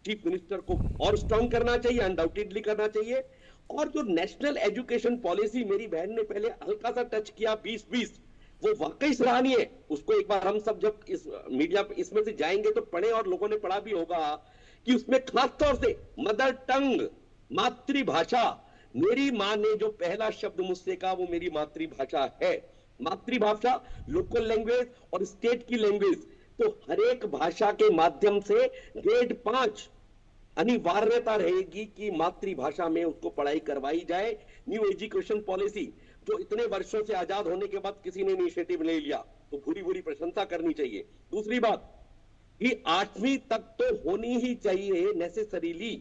chief minister को और स्ट्रांग करना चाहिए, अनडाउटेडली करना चाहिए, और जो नेशनल एजुकेशन पॉलिसी मेरी बहन ने पहले हल्का सा टच किया 2020, वो वाकई सराहनीय है। उसको एक बार हम सब जब इस मीडिया इसमें से जाएंगे तो पढ़े, और लोगों ने पढ़ा भी होगा कि उसमें खास तौर से मदर टंग, मातृभाषा, मेरी मां ने जो पहला शब्द मुझसे कहा वो मेरी मातृभाषा है। मातृभाषा, लोकल लैंग्वेज और स्टेट की लैंग्वेज, तो हर एक भाषा के माध्यम से ग्रेड 5 अनिवार्यता रहेगी कि मातृभाषा में उसको पढ़ाई करवाई जाए। न्यू एजुकेशन पॉलिसी जो इतने वर्षों से आजाद होने के बाद किसी ने इनिशिएटिव नहीं लिया, तो भूरी भूरी प्रशंसा करनी चाहिए। दूसरी बात कि 8वीं तक तो होनी ही चाहिए नेसेसरीली,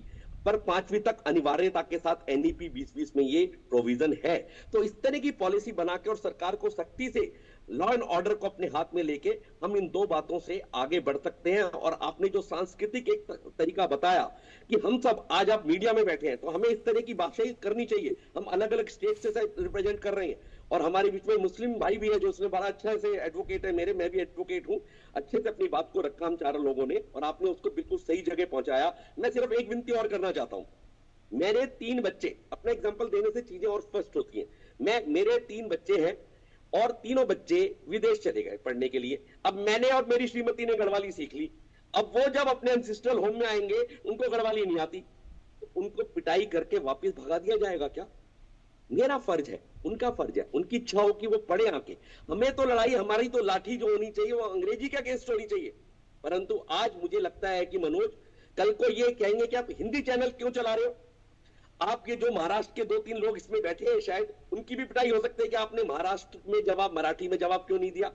पर 5वीं तक अनिवार्यता के साथ एनईपी 2020 में ये प्रोविजन है। तो इस तरह की पॉलिसी बना के और सरकार को सख्ती से लॉ एंड ऑर्डर को अपने हाथ में लेके हम इन 2 बातों से आगे बढ़ सकते हैं। और आपने जो सांस्कृतिक एक तरीका बताया कि हम सब आज आप मीडिया में बैठे हैं, तो हमें इस तरह की बातें करनी चाहिए। हम अलग अलग स्टेट से रिप्रेजेंट कर रहे हैं, और हमारे बीच में मुस्लिम भाई भी है जो उसने बड़ा अच्छा से एडवोकेट है, मैं भी एडवोकेट हूं, अच्छे से अपनी बात को रखा हम चारों लोगों ने, और आपने उसको बिल्कुल सही जगह पहुंचाया। मैं सिर्फ एक विनती और करना चाहता हूं। मेरे 3 बच्चे, अपना एग्जाम्पल देने से चीजें और स्पष्ट होती हैं। मेरे 3 बच्चे हैं, और तीनों बच्चे विदेश चले गए पढ़ने के लिए। अब मैंने और मेरी श्रीमती ने गढ़वाली सीख ली। अब वो जब अपने एंसेस्ट्रल होम में आएंगे, उनको गढ़वाली नहीं आती, तो उनको पिटाई करके वापस भगा दिया जाएगा क्या? मेरा फर्ज है, उनका फर्ज है, उनकी इच्छा हो कि वो पढ़े आके। हमें तो लड़ाई, हमारी तो लाठी जो होनी चाहिए वो अंग्रेजी के अगेंस्ट होनी चाहिए। परंतु आज मुझे लगता है कि मनोज, कल को ये कहेंगे कि आप हिंदी चैनल क्यों चला रहे हो? आप ये जो महाराष्ट्र के 2-3 लोग इसमें बैठे हैं, शायद उनकी भी पिटाई हो सकती है कि आपने महाराष्ट्र में जवाब, मराठी में जवाब क्यों नहीं दिया,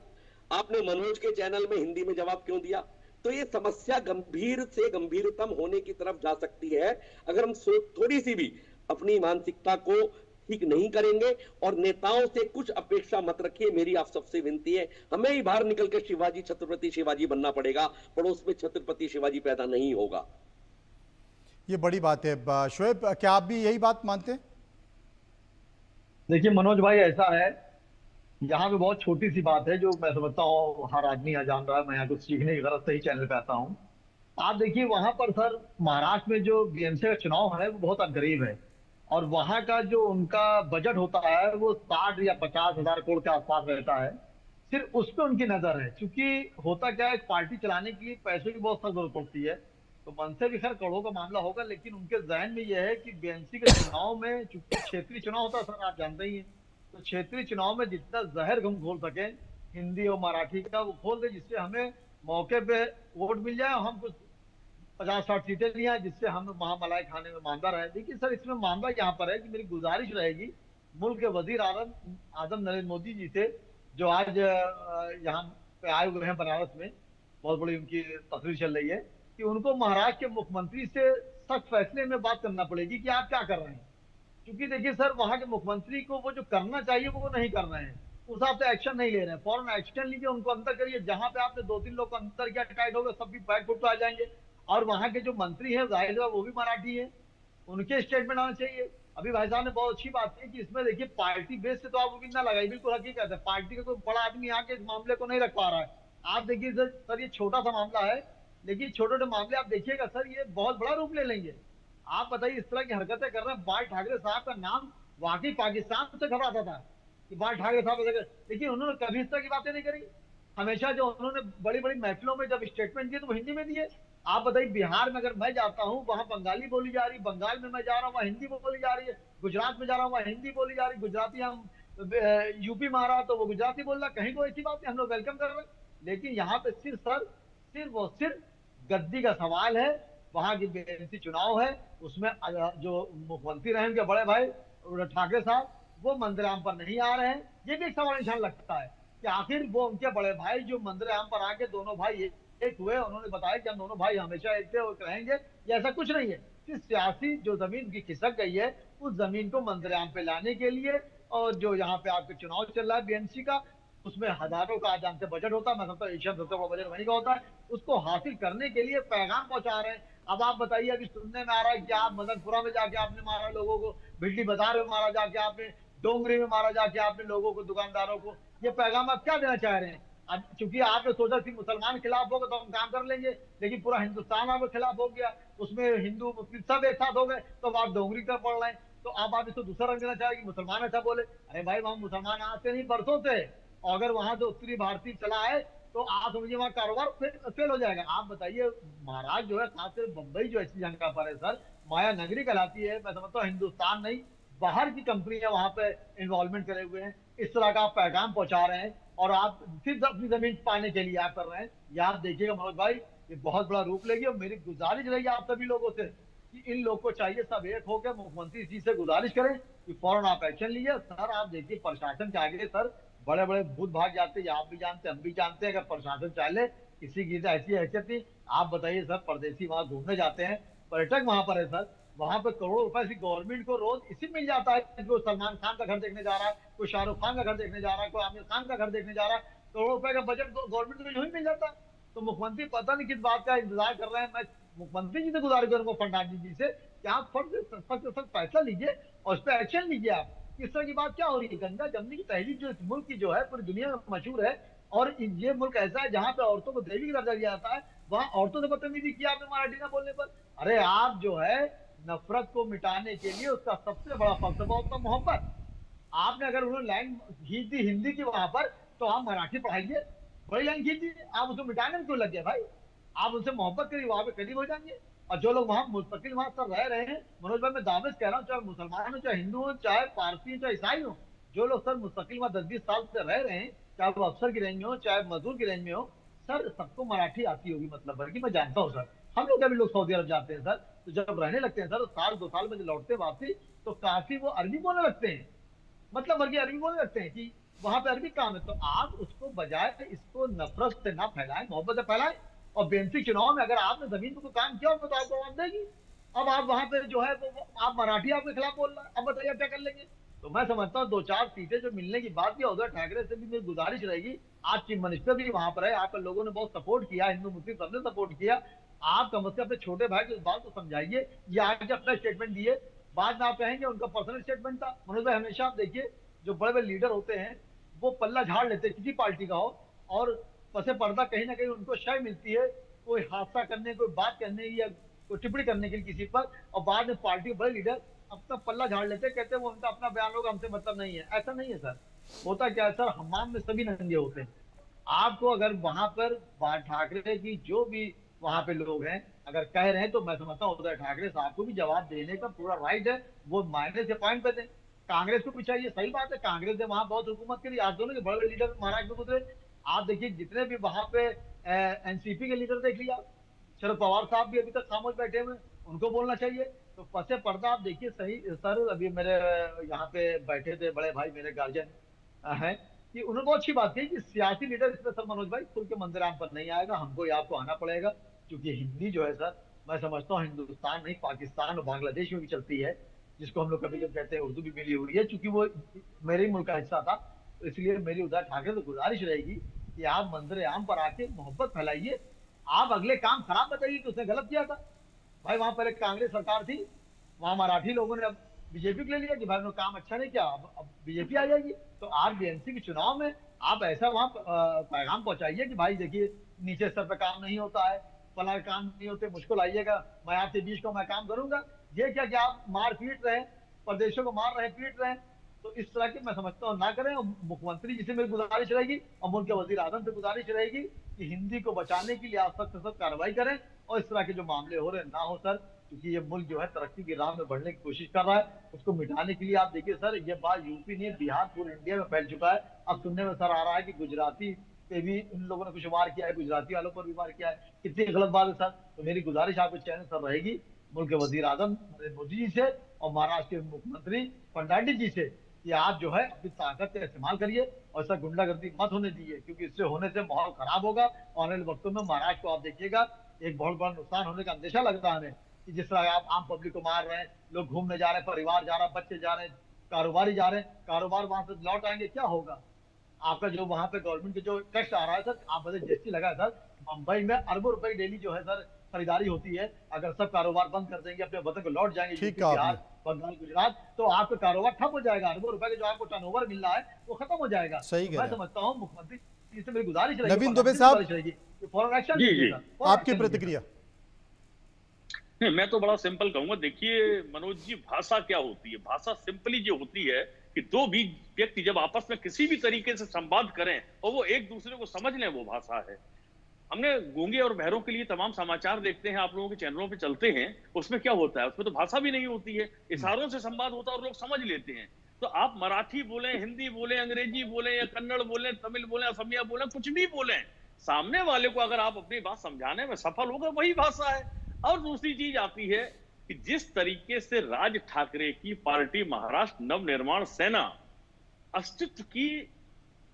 आपने मनोज के चैनल में हिंदी में जवाब क्यों दिया। तो ये समस्या गंभीर से गंभीरतम होने की तरफ जा सकती है अगर हम थोड़ी सी भी अपनी मानसिकता को ठीक नहीं करेंगे। और नेताओं से कुछ अपेक्षा मत रखिए, मेरी आप सबसे विनती है। हमें ही बाहर निकल के शिवाजी, छत्रपति शिवाजी बनना पड़ेगा, पड़ोस में छत्रपति शिवाजी पैदा नहीं होगा। ये बड़ी बात है। शोएब, क्या आप भी यही बात मानते हैं? देखिए मनोज भाई, ऐसा है, यहाँ पे बहुत छोटी सी बात है जो मैं समझता हूँ हर आदमी यहाँ जान रहा है। मैं यहाँ कुछ सीखने की गरज से ही चैनल पे आता हूँ। आप देखिए वहां पर सर, महाराष्ट्र में जो बीएमसी का चुनाव है वो बहुत करीब है, और वहां का जो उनका बजट होता है वो 60 या 50 हजार करोड़ के आसपास रहता है। सिर्फ उस पर उनकी नजर है, क्योंकि होता क्या है, पार्टी चलाने के लिए पैसों की बहुत सख्त जरूरत पड़ती है। तो मन से भी खैर करोड़ों का मामला होगा, लेकिन उनके जहन में यह है कि बीएमसी के चुनाव में, चूंकि क्षेत्रीय चुनाव होता है सर, आप जानते ही हैं, तो क्षेत्रीय चुनाव में जितना जहर हम खोल सके हिंदी और मराठी का, वो खोल दे, जिससे हमें मौके पे वोट मिल जाए और हम कुछ 50-60 सीटें नहीं आए, जिससे हम महामलाई खाने में मानदा रहे। देखिए सर, इसमें मामला यहाँ पर है कि मेरी गुजारिश रहेगी मुल्क के वजीर आजम नरेंद्र मोदी जी से, जो आज यहाँ पे आए हुए हैं बनारस में, बहुत बड़ी उनकी तस्वीर चल रही है, कि उनको महाराष्ट्र के मुख्यमंत्री से सख्त फैसले में बात करना पड़ेगी कि आप क्या कर रहे हैं। क्योंकि देखिए सर, वहां के मुख्यमंत्री को वो जो करना चाहिए वो नहीं कर रहे हैं, उस हिसाब से एक्शन नहीं ले रहे हैं। फौरन एक्शन लीजिए, उनको अंदर करिए। जहां पे आपने 2-3 लोग को अंदर किया, टाइट हो गए, सब भी बैक फुट पे आ जाएंगे। और वहां के जो मंत्री हैं, जाहिर है वो भी मराठी है, उनके स्टेटमेंट आना चाहिए। अभी भाई साहब ने बहुत अच्छी बात की कि इसमें देखिए पार्टी बेस से तो आप उम्मीद ना लगाई, बिल्कुल हकीकत है, पार्टी का कोई बड़ा आदमी आके इस मामले को नहीं रख पा रहा है। आप देखिए सर ये छोटा सा मामला है, लेकिन छोटे छोटे मामले आप देखिएगा सर ये बहुत बड़ा रूप ले लेंगे। आप बताइए इस तरह की हरकतें कर रहे हैं। बाल ठाकरे साहब का नाम वाकई पाकिस्तान से घबराता था कि बाल ठाकरे साहब, लेकिन उन्होंने कभी इस तरह की बातें नहीं करी। हमेशा जो उन्होंने बड़ी बड़ी महफिलों में जब स्टेटमेंट दिए तो वो हिंदी में दिए। आप बताइए बिहार में अगर मैं जाता हूँ वहां बंगाली बोली जा रही, बंगाल में मैं जा रहा हूँ वहां हिंदी बोली जा रही है, गुजरात में जा रहा हूँ वहां हिंदी बोली जा रही, गुजराती हम यूपी में आ रहा तो वो गुजराती बोल रहा, कहीं कोई ऐसी बात नहीं, हम लोग वेलकम कर रहे हैं। लेकिन यहाँ पे सिर्फ सर सिर्फ और सिर्फ गद्दी का सवाल है। वहां की बीएमसी चुनाव है, उसमें जो मुख्यमंत्री रहे उनके बड़े भाई ठाकरे साहब वो मंदिराम पर नहीं आ रहे हैं। ये भी एक सवाल निशान लगता है कि आखिर वो उनके बड़े भाई जो मंदिराम पर आके दोनों भाई एक हुए, उन्होंने बताया कि हम दोनों भाई हमेशा एक थे और रहेंगे, ये ऐसा कुछ नहीं है। सिर्फ सियासी जो जमीन की खिसक गई है उस जमीन को मंदिराम पे लाने के लिए, और जो यहाँ पे आपके चुनाव चल रहा है बीएमसी का, उसमें हजारों का जानते बजट होता है, मैं समझता हूँ एशिया सबसे बड़ा बजट वहीं का होता है, उसको हासिल करने के लिए पैगाम पहुंचा रहे हैं। अब आप बताइए, अभी सुनने में आ रहा है कि आप मदनपुरा में जाके आपने मारा लोगों को, भिल्टी बाजार में मारा जाके आपने, डोंगरी में मारा जाके आपने लोगों को, दुकानदारों को, ये पैगाम आप क्या देना चाह रहे हैं? अब चूंकि आपने सोचा कि मुसलमान खिलाफ होगा तो हम काम कर लेंगे, लेकिन पूरा हिंदुस्तान आपके खिलाफ हो गया, उसमें हिंदू मुस्लिम सब एक साथ हो गए, तो अब आप डोंगरी तरफ पड़ रहे हैं। तो अब आप इसको दूसरा रंग देना चाहें कि मुसलमान ऐसा बोले। अरे भाई वहां मुसलमान आते नहीं परसों से, और अगर वहां से उत्तरी भारतीय चला है तो आप समझिए वहां कारोबार फेल हो जाएगा। आप बताइए महाराज जो है, खासकर बंबई जो ऐसी जगह पर है सर, माया नगरी कहलाती है, मैं समझता हूँ हिंदुस्तान नहीं बाहर की कंपनियां वहां पे इन्वॉल्वमेंट करे हुए हैं, इस तरह का आप पैगाम पहुंचा रहे हैं और आप सिर्फ अपनी जमीन पाने के लिए आप कर रहे हैं। ये आप देखिएगा मनोज भाई, ये बहुत बड़ा रूप लेगी। और मेरी गुजारिश रहेगी आप सभी लोगों से कि इन लोग को चाहिए सब एक होकर मुख्यमंत्री जी से गुजारिश करें कि फौरन आप एक्शन लीजिए। सर आप देखिए प्रशासन के आगे सर बड़े बड़े भूत भाग जाते हैं, आप भी जानते हैं हम भी जानते हैं। अगर प्रशासन चाहे किसी की ऐसी हैसियत नहीं, आप बताइए सर परदेसी वहां घूमने जाते हैं, पर्यटक वहां पर है सर, वहां पर करोड़ों रुपए से गवर्नमेंट को रोज इसी मिल जाता है। जो सलमान खान का घर देखने जा रहा है, कोई शाहरुख खान का घर देखने जा रहा है, कोई आमिर खान का घर देखने जा रहा है, करोड़ों रुपए का बजट गवर्नमेंट को यूं ही मिल जाता है। तो मुख्यमंत्री पता नहीं किस बात का इंतजार कर रहे हैं। मैं मुख्यमंत्री जी से गुजारिश करूंगा फर्नांडिस जी से कि आप सख्त फैसला लीजिए और उस पर एक्शन लीजिए। आप इस तरह की बात क्या हो रही है? गंगा जमनी की तहरीक जो इस मुल्क की जो है पूरी दुनिया में मशहूर है, और ये मुल्क ऐसा है जहां पे औरतों को देवी का दर्जा दिया जाता है, वहां औरतों से बदतमीजी किया आपने मराठी ना बोलने पर। अरे आप जो है नफरत को मिटाने के लिए उसका सबसे बड़ा फलसफा होता है मोहब्बत। आपने अगर उन्होंने लाइन खींच दी हिंदी की वहां पर, तो आप मराठी पढ़ाइए, बड़ी लाइन खींच दी, आप उसको मिटाने में क्यों लग गए भाई? आप उनसे मोहब्बत करिए, वहां पे करीब हो जाएंगे। और जो लोग वहां मुस्तकिल वहां सब रह रहे हैं, मनोज भाई मैं दावे से कह रहा हूँ, चाहे मुसलमान हो, चाहे हिंदू हो, चाहे पारसी हो, चाहे ईसाई हो, जो लोग सर मुस्तकिल वहां 10-20 साल से रह रहे हैं, चाहे वो अफसर की रेंज में हो, चाहे मजदूर की रेंज में हो, सर सबको मराठी आती होगी, मतलब बल्कि मैं जानता हूँ सर। हम लोग कभी लोग सऊदी अरब जाते हैं सर, तो जब रहने लगते हैं सर, तो साल 2 साल में जब लौटते हैं वापसी, तो काफी वो अरबी बोलने लगते हैं, मतलब वर्गीय अरबी बोलने लगते हैं कि वहां पे अरबी काम है। तो आप उसको बजाय इसको नफरत से ना फैलाएं, मोहब्बत से फैलाएं। और बीएमसी चुनाव में अगर आपने जमीन को काम किया तो आपको आवाज देगी। अब आप वहां पे जो है आप मराठी आपके खिलाफ बोल रहे हैं, अब बताइए क्या कर लेंगे? तो मैं समझता हूँ 2-4 सीटें जो मिलने की बात की, उधर ठाकरे से भी मेरी गुजारिश रहेगी, आज चीफ मिनिस्टर भी वहां पर है, आप लोगों ने बहुत सपोर्ट किया, हिंदू मुस्लिम सबने सपोर्ट किया, आप कम से कम अपने छोटे भाई को इस बात को समझाइए। ये आज अपना स्टेटमेंट दिए, बाद में आप कहेंगे उनका पर्सनल स्टेटमेंट था। मनोज भाई हमेशा आप देखिए जो बड़े बड़े लीडर होते हैं वो पल्ला झाड़ लेते हैं किसी पार्टी का हो, और पसे पर्दा कहीं ना कहीं उनको शय मिलती है कोई हादसा करने, कोई बात करने या कोई टिप्पणी करने के लिए किसी पर, और बाद में पार्टी के बड़े लीडर अपना पल्ला झाड़ लेते हैं, कहते हैं वो उनका अपना बयान होगा, हमसे मतलब नहीं है। ऐसा नहीं है सर। होता क्या है सर, हमाम में सभी नंगे होते हैं। आपको अगर वहां पर ठाकरे की जो भी वहां पे लोग हैं अगर कह रहे हैं, तो मैं समझता हूँ उद्धव ठाकरे साहब को भी जवाब देने का पूरा राइट है, वो मायने से पॉइंट पे दें। कांग्रेस को भी चाहिए, सही बात है, कांग्रेस ने वहां बहुत हुकूमत करी, आज दोनों के बड़े बड़े लीडर महाराष्ट्र में गुजरे। आप देखिए जितने भी वहां पे एनसीपी के लीडर देख लिया, शरद पवार साहब भी अभी तक खामोश बैठे हुए, उनको बोलना चाहिए। तो पसे पर्दा आप देखिए सही सर, अभी मेरे यहाँ पे बैठे थे बड़े भाई मेरे गार्जियन हैं, कि उन्होंने बहुत अच्छी बात की कि सियासी लीडर इसमें सर मनोज भाई खुल के मंदिराम पर नहीं आएगा, हमको या आपको आना पड़ेगा, क्योंकि हिंदी जो है सर मैं समझता हूँ हिंदुस्तान नहीं पाकिस्तान और बांग्लादेश में भी चलती है, जिसको हम लोग कभी कभी कहते हैं उर्दू भी मिली हुई है, क्योंकि वो मेरे ही मुल्क का हिस्सा था। तो इसलिए मेरी उद्धव ठाकरे से गुजारिश रहेगी कि आप मंदिर आम पर आके मोहब्बत फैलाइए। आप अगले काम खराब बताइए कि उसने गलत किया था। भाई वहां पहले कांग्रेस सरकार थी, वहां मराठी लोगों ने बीजेपी को ले लिया कि भाई उन्होंने काम अच्छा नहीं किया, अब बीजेपी आ जाएगी। तो आप बीएमसी के चुनाव में आप ऐसा वहां पैगाम पहुंचाइए कि भाई देखिए नीचे स्तर पे काम नहीं होता है, फला काम नहीं होते, मुझको लाइएगा, मैं आपके बीच को मैं काम करूंगा। ये क्या कि आप मार पीट रहे हैं, प्रदेशों को मार रहे हैं, पीट रहे हैं। तो इस तरह की मैं समझता हूँ ना करें। और मुख्यमंत्री जी से मेरी गुजारिश रहेगी और मुल्क के वजीर आजम से गुजारिश रहेगी कि हिंदी को बचाने के लिए आप सख्त से सख्त कार्रवाई करें और इस तरह के जो मामले हो रहे हैं ना हो सर, क्योंकि ये मुल्क जो है तरक्की की राह में बढ़ने की कोशिश कर रहा है, उसको मिटाने के लिए आप देखिए सर, ये बात यूपी नहीं बिहार पूरे इंडिया में फैल चुका है। अब सुनने में सर आ रहा है कि गुजराती पे भी इन लोगों ने कुछ वार किया है, गुजराती वालों पर भी वार किया है। कितनी गलत बात है सर। तो मेरी गुजारिश आपके चैनल सर रहेगी मुल्क के वजीर आजम नरेंद्र मोदी जी से और महाराष्ट्र के मुख्यमंत्री फर्नांडिस जी से कि आप जो है अपनी ताकत का इस्तेमाल करिए और ऐसा गुंडागर्दी मत होने दीजिए, क्योंकि इससे होने से माहौल खराब होगा। आने वाले वक्तों में महाराष्ट्र को आप देखिएगा एक बहुत बड़ा नुकसान होने का अंदेशा लगता है हमें कि जिस तरह आप आम पब्लिक को मार रहे हैं, लोग घूमने जा रहे हैं, परिवार जा रहा है, बच्चे जा रहे हैं, कारोबारी जा रहे हैं, कारोबार वहां से लौट आएंगे, क्या होगा? आपका जो वहां पे गवर्नमेंट के जो टैक्स आ रहा है सर, आप बजट जीएसटी लगा है सर, मुंबई में अरबों रुपए डेली जो है सर खरीदारी होती है। अगर सब कारोबार बंद कर देंगे, अपने वतन को लौट जाएंगे यूपी, बिहार, बंगाल, गुजरात, तो आपका कारोबार ठप हो जाएगा। अरबों रुपए के जो आपको टर्नओवर मिल रहा है वो खत्म हो जाएगा। सही मैं समझता हूँ मुख्यमंत्री से मेरी गुजारिश रहेगी, नवीन दुबे साहब, फॉरन एक्शन आपकी प्रतिक्रिया। नहीं, मैं तो बड़ा सिंपल कहूंगा। देखिए मनोज जी, भाषा क्या होती है? भाषा सिंपली जो होती है कि दो भी व्यक्ति जब आपस में किसी भी तरीके से संवाद करें और वो एक दूसरे को समझ लें, वो भाषा है। हमने गूंगे और बहरों के लिए तमाम समाचार देखते हैं, आप लोगों के चैनलों पे चलते हैं, उसमें क्या होता है? उसमें तो भाषा भी नहीं होती है, इशारों से संवाद होता है और लोग समझ लेते हैं। तो आप मराठी बोलें, हिंदी बोलें, अंग्रेजी बोलें या कन्नड़ बोलें, तमिल बोलें, असमिया बोलें, कुछ भी बोलें, सामने वाले को अगर आप अपनी बात समझाने में सफल हो गए, वही भाषा है। और दूसरी चीज आती है कि जिस तरीके से राज ठाकरे की पार्टी महाराष्ट्र नवनिर्माण सेना अस्तित्व की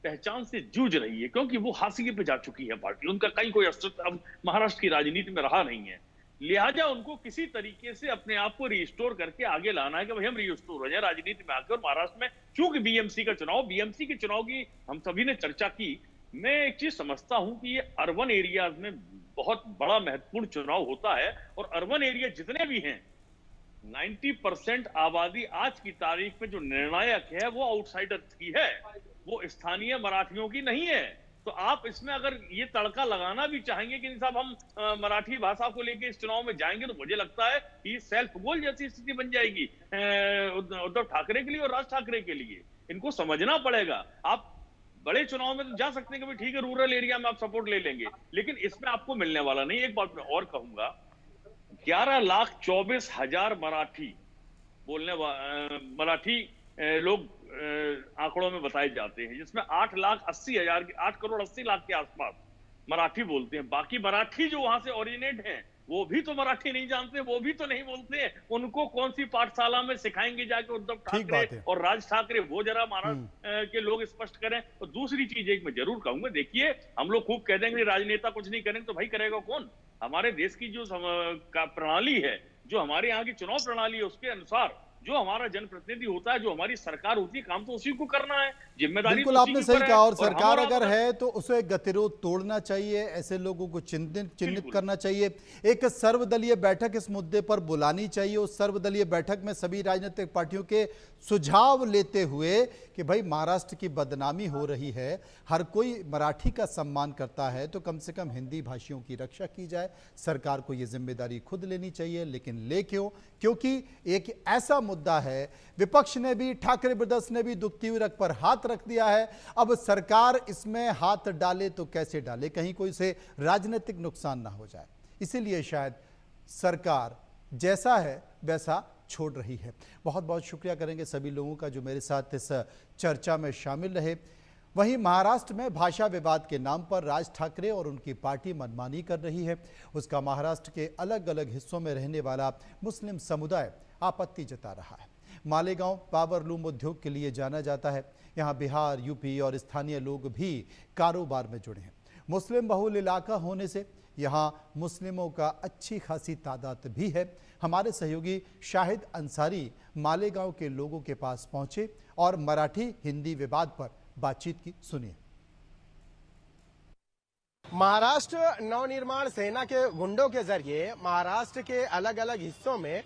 पहचान से जूझ रही है, क्योंकि वो हाशिए पे जा चुकी है पार्टी, उनका कहीं कोई अस्तित्व अब महाराष्ट्र की राजनीति में रहा नहीं है। लिहाजा उनको किसी तरीके से अपने आप को रिस्टोर करके आगे लाना है कि भाई हम रिस्टोर हो जाए राजनीति में आके। और महाराष्ट्र में चूंकि बीएमसी के चुनाव की हम सभी ने चर्चा की, मैं एक चीज समझता हूं कि ये अर्बन एरियाज में बहुत बड़ा महत्वपूर्ण चुनाव होता है। और अर्बन एरिया जितने भी हैं, 90% आबादी आज की तारीख में जो निर्णायक है वो आउटसाइडर की है, वो स्थानीय मराठियों की नहीं है। तो आप इसमें अगर ये तड़का लगाना भी चाहेंगे कि साहब हम मराठी भाषा को लेकर इस चुनाव में जाएंगे, तो मुझे लगता है कि सेल्फ गोल जैसी स्थिति बन जाएगी उद्धव ठाकरे के लिए और राज ठाकरे के लिए। इनको समझना पड़ेगा। आप बड़े चुनाव में तो जा सकते हैं कि ठीक है रूरल एरिया में आप सपोर्ट ले लेंगे, लेकिन इसमें आपको मिलने वाला नहीं। एक बात मैं और कहूंगा, 11,24,000 मराठी बोलने मराठी लोग आंकड़ों में बताए जाते हैं, जिसमें 8 करोड़ 80 लाख के आसपास मराठी बोलते हैं। बाकी मराठी जो वहां से ओरिजिनेट हैं वो भी तो मराठी नहीं जानते, वो भी तो नहीं बोलते हैं। उनको कौन सी पाठशाला में सिखाएंगे जाके उद्धव ठाकरे और राज ठाकरे? वो जरा महाराष्ट्र के लोग स्पष्ट करें। और दूसरी चीज एक मैं जरूर कहूंगा, देखिए हम लोग खूब कह देंगे राजनेता कुछ नहीं करेंगे, तो भाई करेगा कौन? हमारे देश की जो प्रणाली है, जो हमारे यहाँ की चुनाव प्रणाली है, उसके अनुसार जो हमारा जनप्रतिनिधि होता है, जो हमारी सरकार होती है, काम तो उसी को करना है, जिम्मेदारी बिल्कुल तो आपने सही कहा। और सरकार अगर है तो उसे गतिरोध तोड़ना चाहिए, ऐसे लोगों को चिन्हित करना चाहिए। एक सर्वदलीय बैठक इस मुद्दे पर बुलानी चाहिए। उस सर्वदलीय बैठक में सभी राजनीतिक पार्टियों के सुझाव लेते हुए कि भाई महाराष्ट्र की बदनामी हो रही है, हर कोई मराठी का सम्मान करता है, तो कम से कम हिंदी भाषियों की रक्षा की जाए। सरकार को ये जिम्मेदारी खुद लेनी चाहिए। लेकिन ले क्यों? क्योंकि एक ऐसा मुद्दा है, विपक्ष ने भी, ठाकरे ब्रदर्स ने भी दुखती हुई रग पर हाथ रख दिया है। अब सरकार इसमें हाथ डाले तो कैसे डाले, कहीं कोई से राजनीतिक नुकसान ना हो जाए। इसीलिए शायद सरकार जैसा है वैसा छोड़ रही है। बहुत बहुत शुक्रिया करेंगे सभी लोगों का जो मेरे साथ इस चर्चा में शामिल रहे। वहीं महाराष्ट्र में भाषा विवाद के नाम पर राज ठाकरे और उनकी पार्टी मनमानी कर रही है। उसका महाराष्ट्र के अलग अलग हिस्सों में रहने वाला मुस्लिम समुदाय आपत्ति जता रहा है। मालेगांव पावरलूम उद्योग के लिए जाना जाता है। यहाँ बिहार, यूपी और स्थानीय लोग भी कारोबार में जुड़े हैं। मुस्लिम बहुल इलाका होने से यहाँ मुस्लिमों का अच्छी खासी तादाद भी है। हमारे सहयोगी शाहिद अंसारी मालेगांव के लोगों के पास पहुंचे और मराठी हिंदी विवाद पर बातचीत की। सुनिए। महाराष्ट्र नवनिर्माण सेना के गुंडों के जरिए महाराष्ट्र के अलग अलग हिस्सों में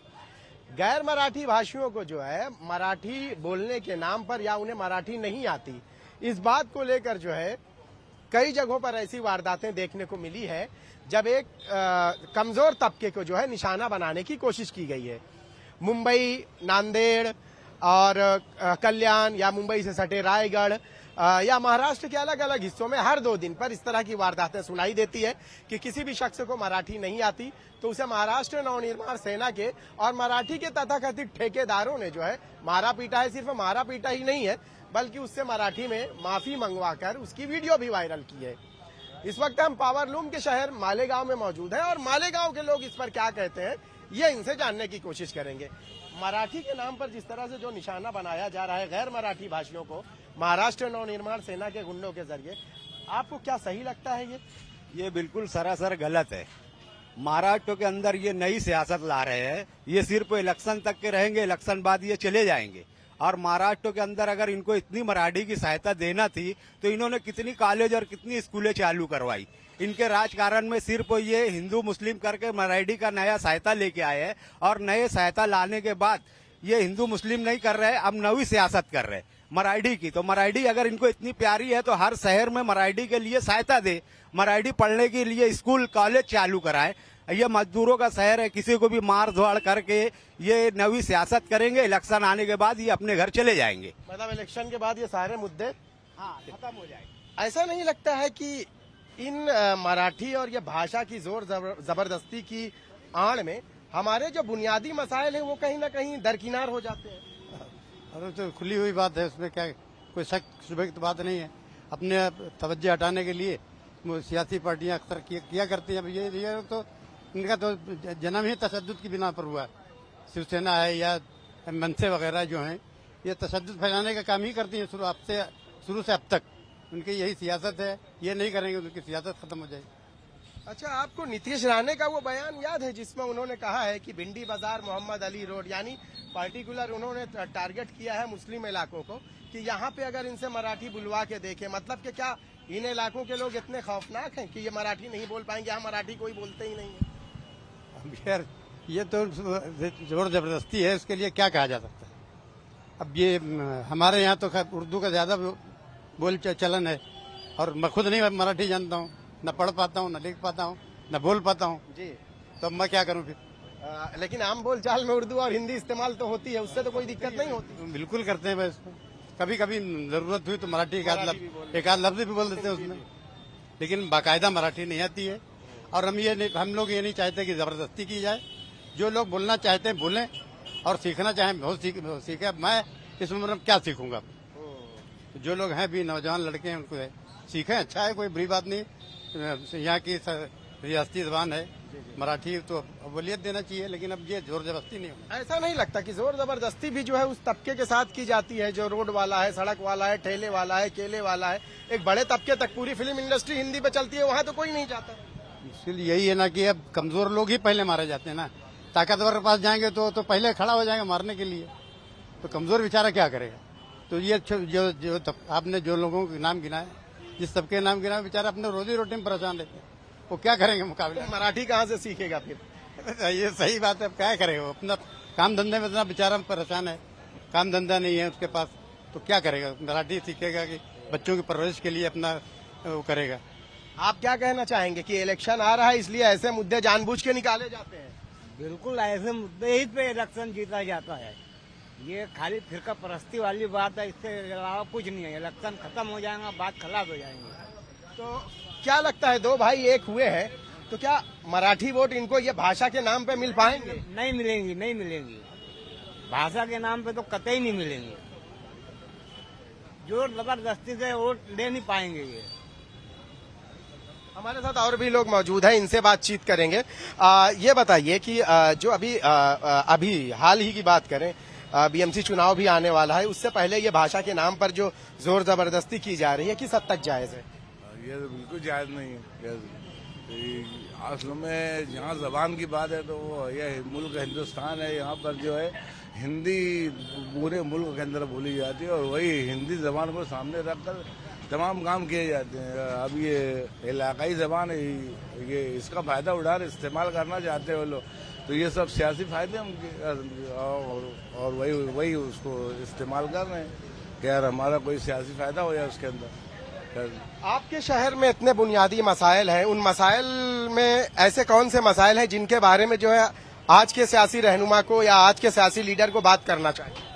गैर मराठी भाषियों को जो है मराठी बोलने के नाम पर या उन्हें मराठी नहीं आती, इस बात को लेकर जो है कई जगहों पर ऐसी वारदातें देखने को मिली है जब एक कमजोर तबके को जो है निशाना बनाने की कोशिश की गई है। मुंबई, नांदेड़ और कल्याण या मुंबई से सटे रायगढ़ या महाराष्ट्र के अलग अलग हिस्सों में हर 2 दिन पर इस तरह की वारदातें सुनाई देती है कि किसी भी शख्स को मराठी नहीं आती तो उसे महाराष्ट्र नवनिर्माण सेना के और मराठी के तथाकथित ठेकेदारों ने जो है मारा पीटा है। सिर्फ मारा पीटा ही नहीं है बल्कि उससे मराठी में माफी मंगवाकर उसकी वीडियो भी वायरल की है। इस वक्त हम पावरलूम के शहर मालेगांव में मौजूद हैं और मालेगांव के लोग इस पर क्या कहते हैं ये इनसे जानने की कोशिश करेंगे। मराठी के नाम पर जिस तरह से जो निशाना बनाया जा रहा है गैर मराठी भाषियों को महाराष्ट्र नवनिर्माण सेना के गुंडों के जरिए, आपको क्या सही लगता है? ये बिल्कुल सरासर गलत है। महाराष्ट्र के अंदर ये नई सियासत ला रहे हैं। ये सिर्फ इलेक्शन तक के रहेंगे, इलेक्शन बाद ये चले जाएंगे। और महाराष्ट्र के अंदर अगर इनको इतनी मराठी की सहायता देना थी तो इन्होंने कितनी कॉलेज और कितनी स्कूलें चालू करवाई। इनके राजकारण में सिर्फ ये हिंदू मुस्लिम करके मराठी का नया सहायता लेके आए हैं और नए सहायता लाने के बाद ये हिंदू मुस्लिम नहीं कर रहे, अब नई सियासत कर रहे मराठी की। तो मराठी अगर इनको इतनी प्यारी है तो हर शहर में मराठी के लिए सहायता दे, मराठी पढ़ने के लिए स्कूल कॉलेज चालू कराए। ये मजदूरों का शहर है, किसी को भी मार धोड़ करके ये नई सियासत करेंगे, इलेक्शन आने के बाद ये अपने घर चले जाएंगे। मतलब इलेक्शन के बाद ये सारे मुद्दे खत्म हो जाएंगे। ऐसा नहीं लगता है कि इन मराठी और ये भाषा की जोर जबरदस्ती की आड़ में हमारे जो बुनियादी मसाइल हैं वो कहीं ना कहीं दरकिनार हो जाते हैं? अरे तो खुली हुई बात है, उसमें क्या कोई शक शुबह की बात नहीं है। अपने तवज्जो हटाने के लिए सियासी पार्टियां अक्सर किया करती हैं। ये तो इनका तो जन्म ही तशद्दुद की बिना पर हुआ है। शिवसेना है या मनसे वगैरह जो हैं ये तशद्दुद फैलाने का काम ही करती हैं शुरू से अब तक। उनकी यही सियासत है, ये नहीं करेंगे तो उनकी सियासत खत्म हो जाएगी। अच्छा, आपको नीतीश राणे का वो बयान याद है जिसमें उन्होंने कहा है कि भिंडी बाजार, मोहम्मद अली रोड, यानी पर्टिकुलर उन्होंने टारगेट किया है मुस्लिम इलाकों को कि यहाँ पे अगर इनसे मराठी बुलवा के देखे, मतलब कि क्या इन इलाकों के लोग इतने खौफनाक हैं कि ये मराठी नहीं बोल पाएंगे? यहाँ मराठी कोई बोलते ही नहीं है। यार ये तो जोर जबरदस्ती है, उसके लिए क्या कहा जा सकता है। अब ये हमारे यहाँ तो उर्दू का ज्यादा बोल चलन है और मैं खुद नहीं मराठी जानता हूँ, न पढ़ पाता हूँ, न लिख पाता हूँ, न बोल पाता हूँ जी। तो अब मैं क्या करूँ फिर? लेकिन आम बोलचाल में उर्दू और हिंदी इस्तेमाल तो होती है, उससे तो कोई दिक्कत नहीं होती। बिल्कुल करते हैं बस, कभी कभी जरूरत हुई तो मराठी एक आध लफ्ज भी बोल देते हैं उसमें, लेकिन बाकायदा मराठी नहीं आती है। और हम लोग ये नहीं चाहते कि जबरदस्ती की जाए। जो लोग बोलना चाहते हैं बोलें और सीखना चाहें बहुत सीखे। मैं इस उम्र में क्या सीखूंगा? जो लोग हैं भी नौजवान लड़के हैं उनको सीखें, अच्छा है, कोई बुरी बात नहीं। यहाँ की रियासती जबान है मराठी, तो अव्वलियत देना चाहिए, लेकिन अब ये जोर जबरदस्ती नहीं हो। ऐसा नहीं लगता कि जोर जबरदस्ती भी जो है उस तबके के साथ की जाती है जो रोड वाला है, सड़क वाला है, ठेले वाला है, केले वाला है? एक बड़े तबके तक पूरी फिल्म इंडस्ट्री हिंदी पे चलती है, वहाँ तो कोई नहीं जाता। इसलिए यही है ना कि अब कमजोर लोग ही पहले मारे जाते हैं ना। ताकतवर के पास जाएंगे तो पहले खड़ा हो जाएगा मारने के लिए, तो कमजोर बेचारा क्या करेगा? तो ये जो आपने जो लोगों के नाम गिनाए, जिस तबके नाम गिनाए, बेचारा अपने रोजी रोटी में परेशान रहते हैं, वो क्या करेंगे मुकाबले? मराठी कहाँ से सीखेगा फिर? ये सही बात है, अब क्या करेगा? अपना काम धंधे में इतना बेचारा परेशान है, काम धंधा नहीं है उसके पास, तो क्या करेगा? मराठी सीखेगा कि बच्चों की परवरिश के लिए अपना वो करेगा। आप क्या कहना चाहेंगे कि इलेक्शन आ रहा है इसलिए ऐसे मुद्दे जानबूझ के निकाले जाते हैं? बिल्कुल, ऐसे मुद्दे ही पे इलेक्शन जीता जाता है। ये खाली फिरका परस्ती वाली बात है, इसके अलावा कुछ नहीं है। इलेक्शन खत्म हो जाएगा, बात खराब हो जाएंगे। तो क्या लगता है, दो भाई एक हुए हैं तो क्या मराठी वोट इनको ये भाषा के नाम पे मिल पाएंगे? नहीं मिलेंगी, नहीं मिलेंगी। भाषा के नाम पे तो कतई नहीं मिलेंगे। जोर जबरदस्ती से वोट ले नहीं पाएंगे ये। हमारे साथ और भी लोग मौजूद हैं, इनसे बातचीत करेंगे। ये बताइए कि जो अभी हाल ही की बात करें, बीएमसी चुनाव भी आने वाला है, उससे पहले ये भाषा के नाम पर जो जोर जबरदस्ती की जा रही है किस हद तक जायज है? ये तो बिल्कुल जायज नहीं है। असल में जहाँ जबान की बात है तो वो ये मुल्क हिंदुस्तान है, यहाँ पर जो है हिंदी पूरे मुल्क के अंदर बोली जाती है और वही हिंदी जबान को सामने रखकर तमाम काम किए जाते हैं। अब ये इलाकाई जबान है, ये इसका फायदा उठा रहे, इस्तेमाल करना चाहते हैं वो लोग, तो ये सब सियासी फायदे उनके और वही उसको इस्तेमाल कर रहे हैं कि यार हमारा कोई सियासी फायदा हो जाए उसके अंदर। आपके शहर में इतने बुनियादी मसाइल हैं, उन मसाइल में ऐसे कौन से मसाइल हैं जिनके बारे में जो है आज के सियासी रहनुमा को या आज के सियासी लीडर को बात करना चाहिए?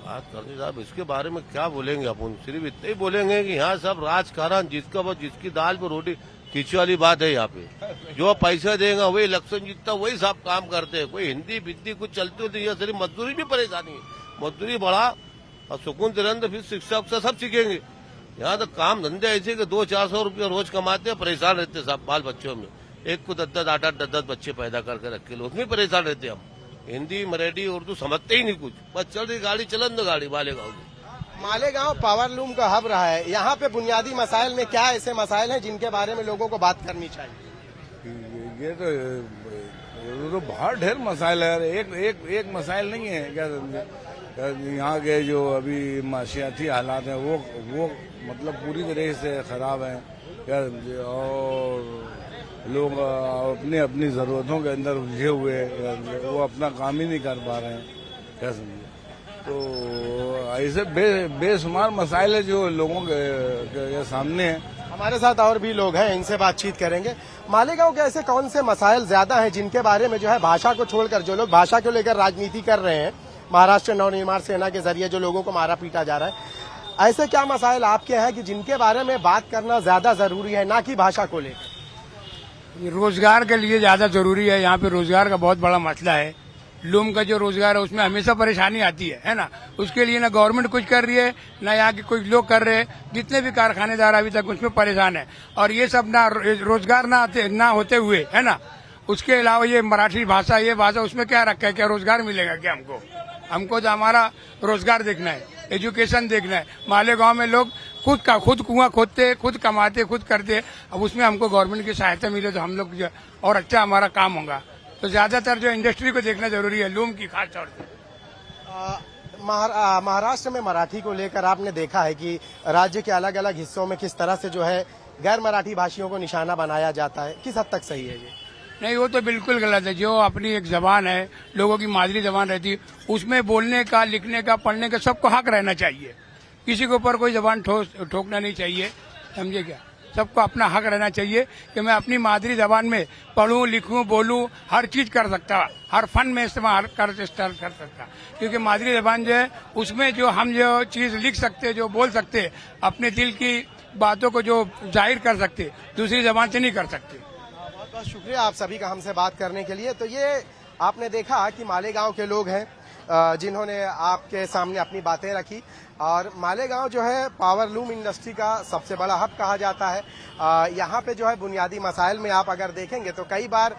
बात करते साहब इसके बारे में क्या बोलेंगे अपन, सिर्फ इतना ही बोलेंगे कि यहाँ सब राजकारण, जिसकी दाल पर रोटी खींची वाली बात है। यहाँ पे जो पैसा देगा वही इलेक्शन जीतता, वही सब काम करते हैं। कोई हिंदी बिंदी कुछ चलती होती है, सिर्फ मजदूरी भी परेशानी है। मजदूरी बढ़ा और सुकून तिरंद फिर शिक्षा उक्षा सब सीखेंगे। यहाँ तो काम धंधे ऐसे कि 200-400 रुपया रोज कमाते हैं, परेशान रहते हैं सब बाल बच्चों में। एक को 10-10, 8-8, 10-10 बच्चे पैदा करके रखे लो, उसमें परेशान रहते हैं हम। हिंदी मराठी उर्दू समझते ही नहीं कुछ, बस चल रही गाड़ी, चलन दो गाड़ी मालेगांव की। मालेगांव पावरलूम का हब रहा है, यहाँ पे बुनियादी मसाइल में क्या ऐसे मसाइल हैं जिनके बारे में लोगों को बात करनी चाहिए? ये तो बहुत ढेर मसाइल है, एक मसाइल नहीं है क्या समझे। यहाँ के जो अभी माशियाती हालात हैं वो मतलब पूरी तरह से खराब हैं क्या समझे, और लोग अपनी अपनी जरूरतों के अंदर उलझे हुए, वो अपना काम ही नहीं कर पा रहे हैं क्या समझे। तो ऐसे बेशुमार मसाइल है जो लोगों के सामने है। हमारे साथ और भी लोग हैं, इनसे बातचीत करेंगे। मालेगांव के ऐसे कौन से मसाइल ज्यादा हैं जिनके बारे में जो है भाषा को छोड़कर जो लोग भाषा को लेकर राजनीति कर रहे हैं, महाराष्ट्र नवनिर्माण सेना के जरिए जो लोगों को मारा पीटा जा रहा है, ऐसे क्या मसाइल आपके हैं कि जिनके बारे में बात करना ज्यादा जरूरी है, ना कि भाषा को लेकर? रोजगार के लिए ज्यादा जरूरी है। यहाँ पे रोजगार का बहुत बड़ा मसला है। लूम का जो रोजगार है उसमें हमेशा परेशानी आती है ना। उसके लिए ना गवर्नमेंट कुछ कर रही है, ना यहाँ के कुछ लोग कर रहे हैं। जितने भी कारखानेदार अभी तक उसमें परेशान है, और ये सब ना रोजगार ना होते हुए है ना। उसके अलावा ये मराठी भाषा, ये भाषा उसमें क्या रखा है, क्या रोजगार मिलेगा क्या हमको तो हमारा रोजगार देखना है, एजुकेशन देखना है। मालेगांव में लोग खुद कुआं खोदते, खुद कमाते, खुद करते। अब उसमें हमको गवर्नमेंट की सहायता मिले तो हम लोग और अच्छा हमारा काम होगा। तो ज्यादातर जो इंडस्ट्री को देखना जरूरी है, लूम की खास तौर से। महाराष्ट्र में मराठी को लेकर आपने देखा है कि राज्य के अलग अलग हिस्सों में किस तरह से जो है गैर मराठी भाषियों को निशाना बनाया जाता है, किस हद तक सही है ये? नहीं, वो तो बिल्कुल गलत है। जो अपनी एक जबान है, लोगों की मादरी जबान रहती है, उसमें बोलने का, लिखने का, पढ़ने का सबको हक रहना चाहिए। किसी के ऊपर कोई जबान ठोकना नहीं चाहिए, समझे क्या। सबको अपना हक रहना चाहिए कि मैं अपनी मादरी जबान में पढ़ूं, लिखूं, बोलूं, हर चीज कर सकता, हर फन में इस्तेमाल कर सकता। क्योंकि मादरी जबान जो है उसमें जो हम जो चीज लिख सकते, जो बोल सकते, अपने दिल की बातों को जो जाहिर कर सकते, दूसरी जबान से नहीं कर सकते। बहुत शुक्रिया आप सभी का हमसे बात करने के लिए। तो ये आपने देखा कि मालेगांव के लोग हैं जिन्होंने आपके सामने अपनी बातें रखी। और मालेगांव जो है पावरलूम इंडस्ट्री का सबसे बड़ा हब कहा जाता है। यहाँ पे जो है बुनियादी मसाइल में आप अगर देखेंगे तो कई बार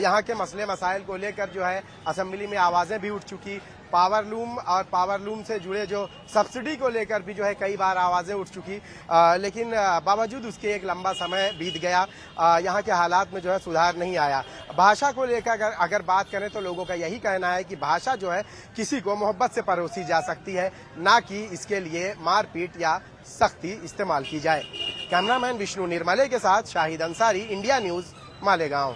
यहाँ के मसले मसाइल को लेकर जो है असेंबली में आवाजें भी उठ चुकी। पावरलूम और पावरलूम से जुड़े जो सब्सिडी को लेकर भी जो है कई बार आवाजें उठ चुकी, लेकिन बावजूद उसके एक लंबा समय बीत गया, यहाँ के हालात में जो है सुधार नहीं आया। भाषा को लेकर अगर बात करें तो लोगों का यही कहना है कि भाषा जो है किसी को मोहब्बत से परोसी जा सकती है, ना कि इसके लिए मारपीट या सख्ती इस्तेमाल की जाए। कैमरामैन विष्णु निर्मले के साथ शाहिद अंसारी, इंडिया न्यूज, मालेगांव।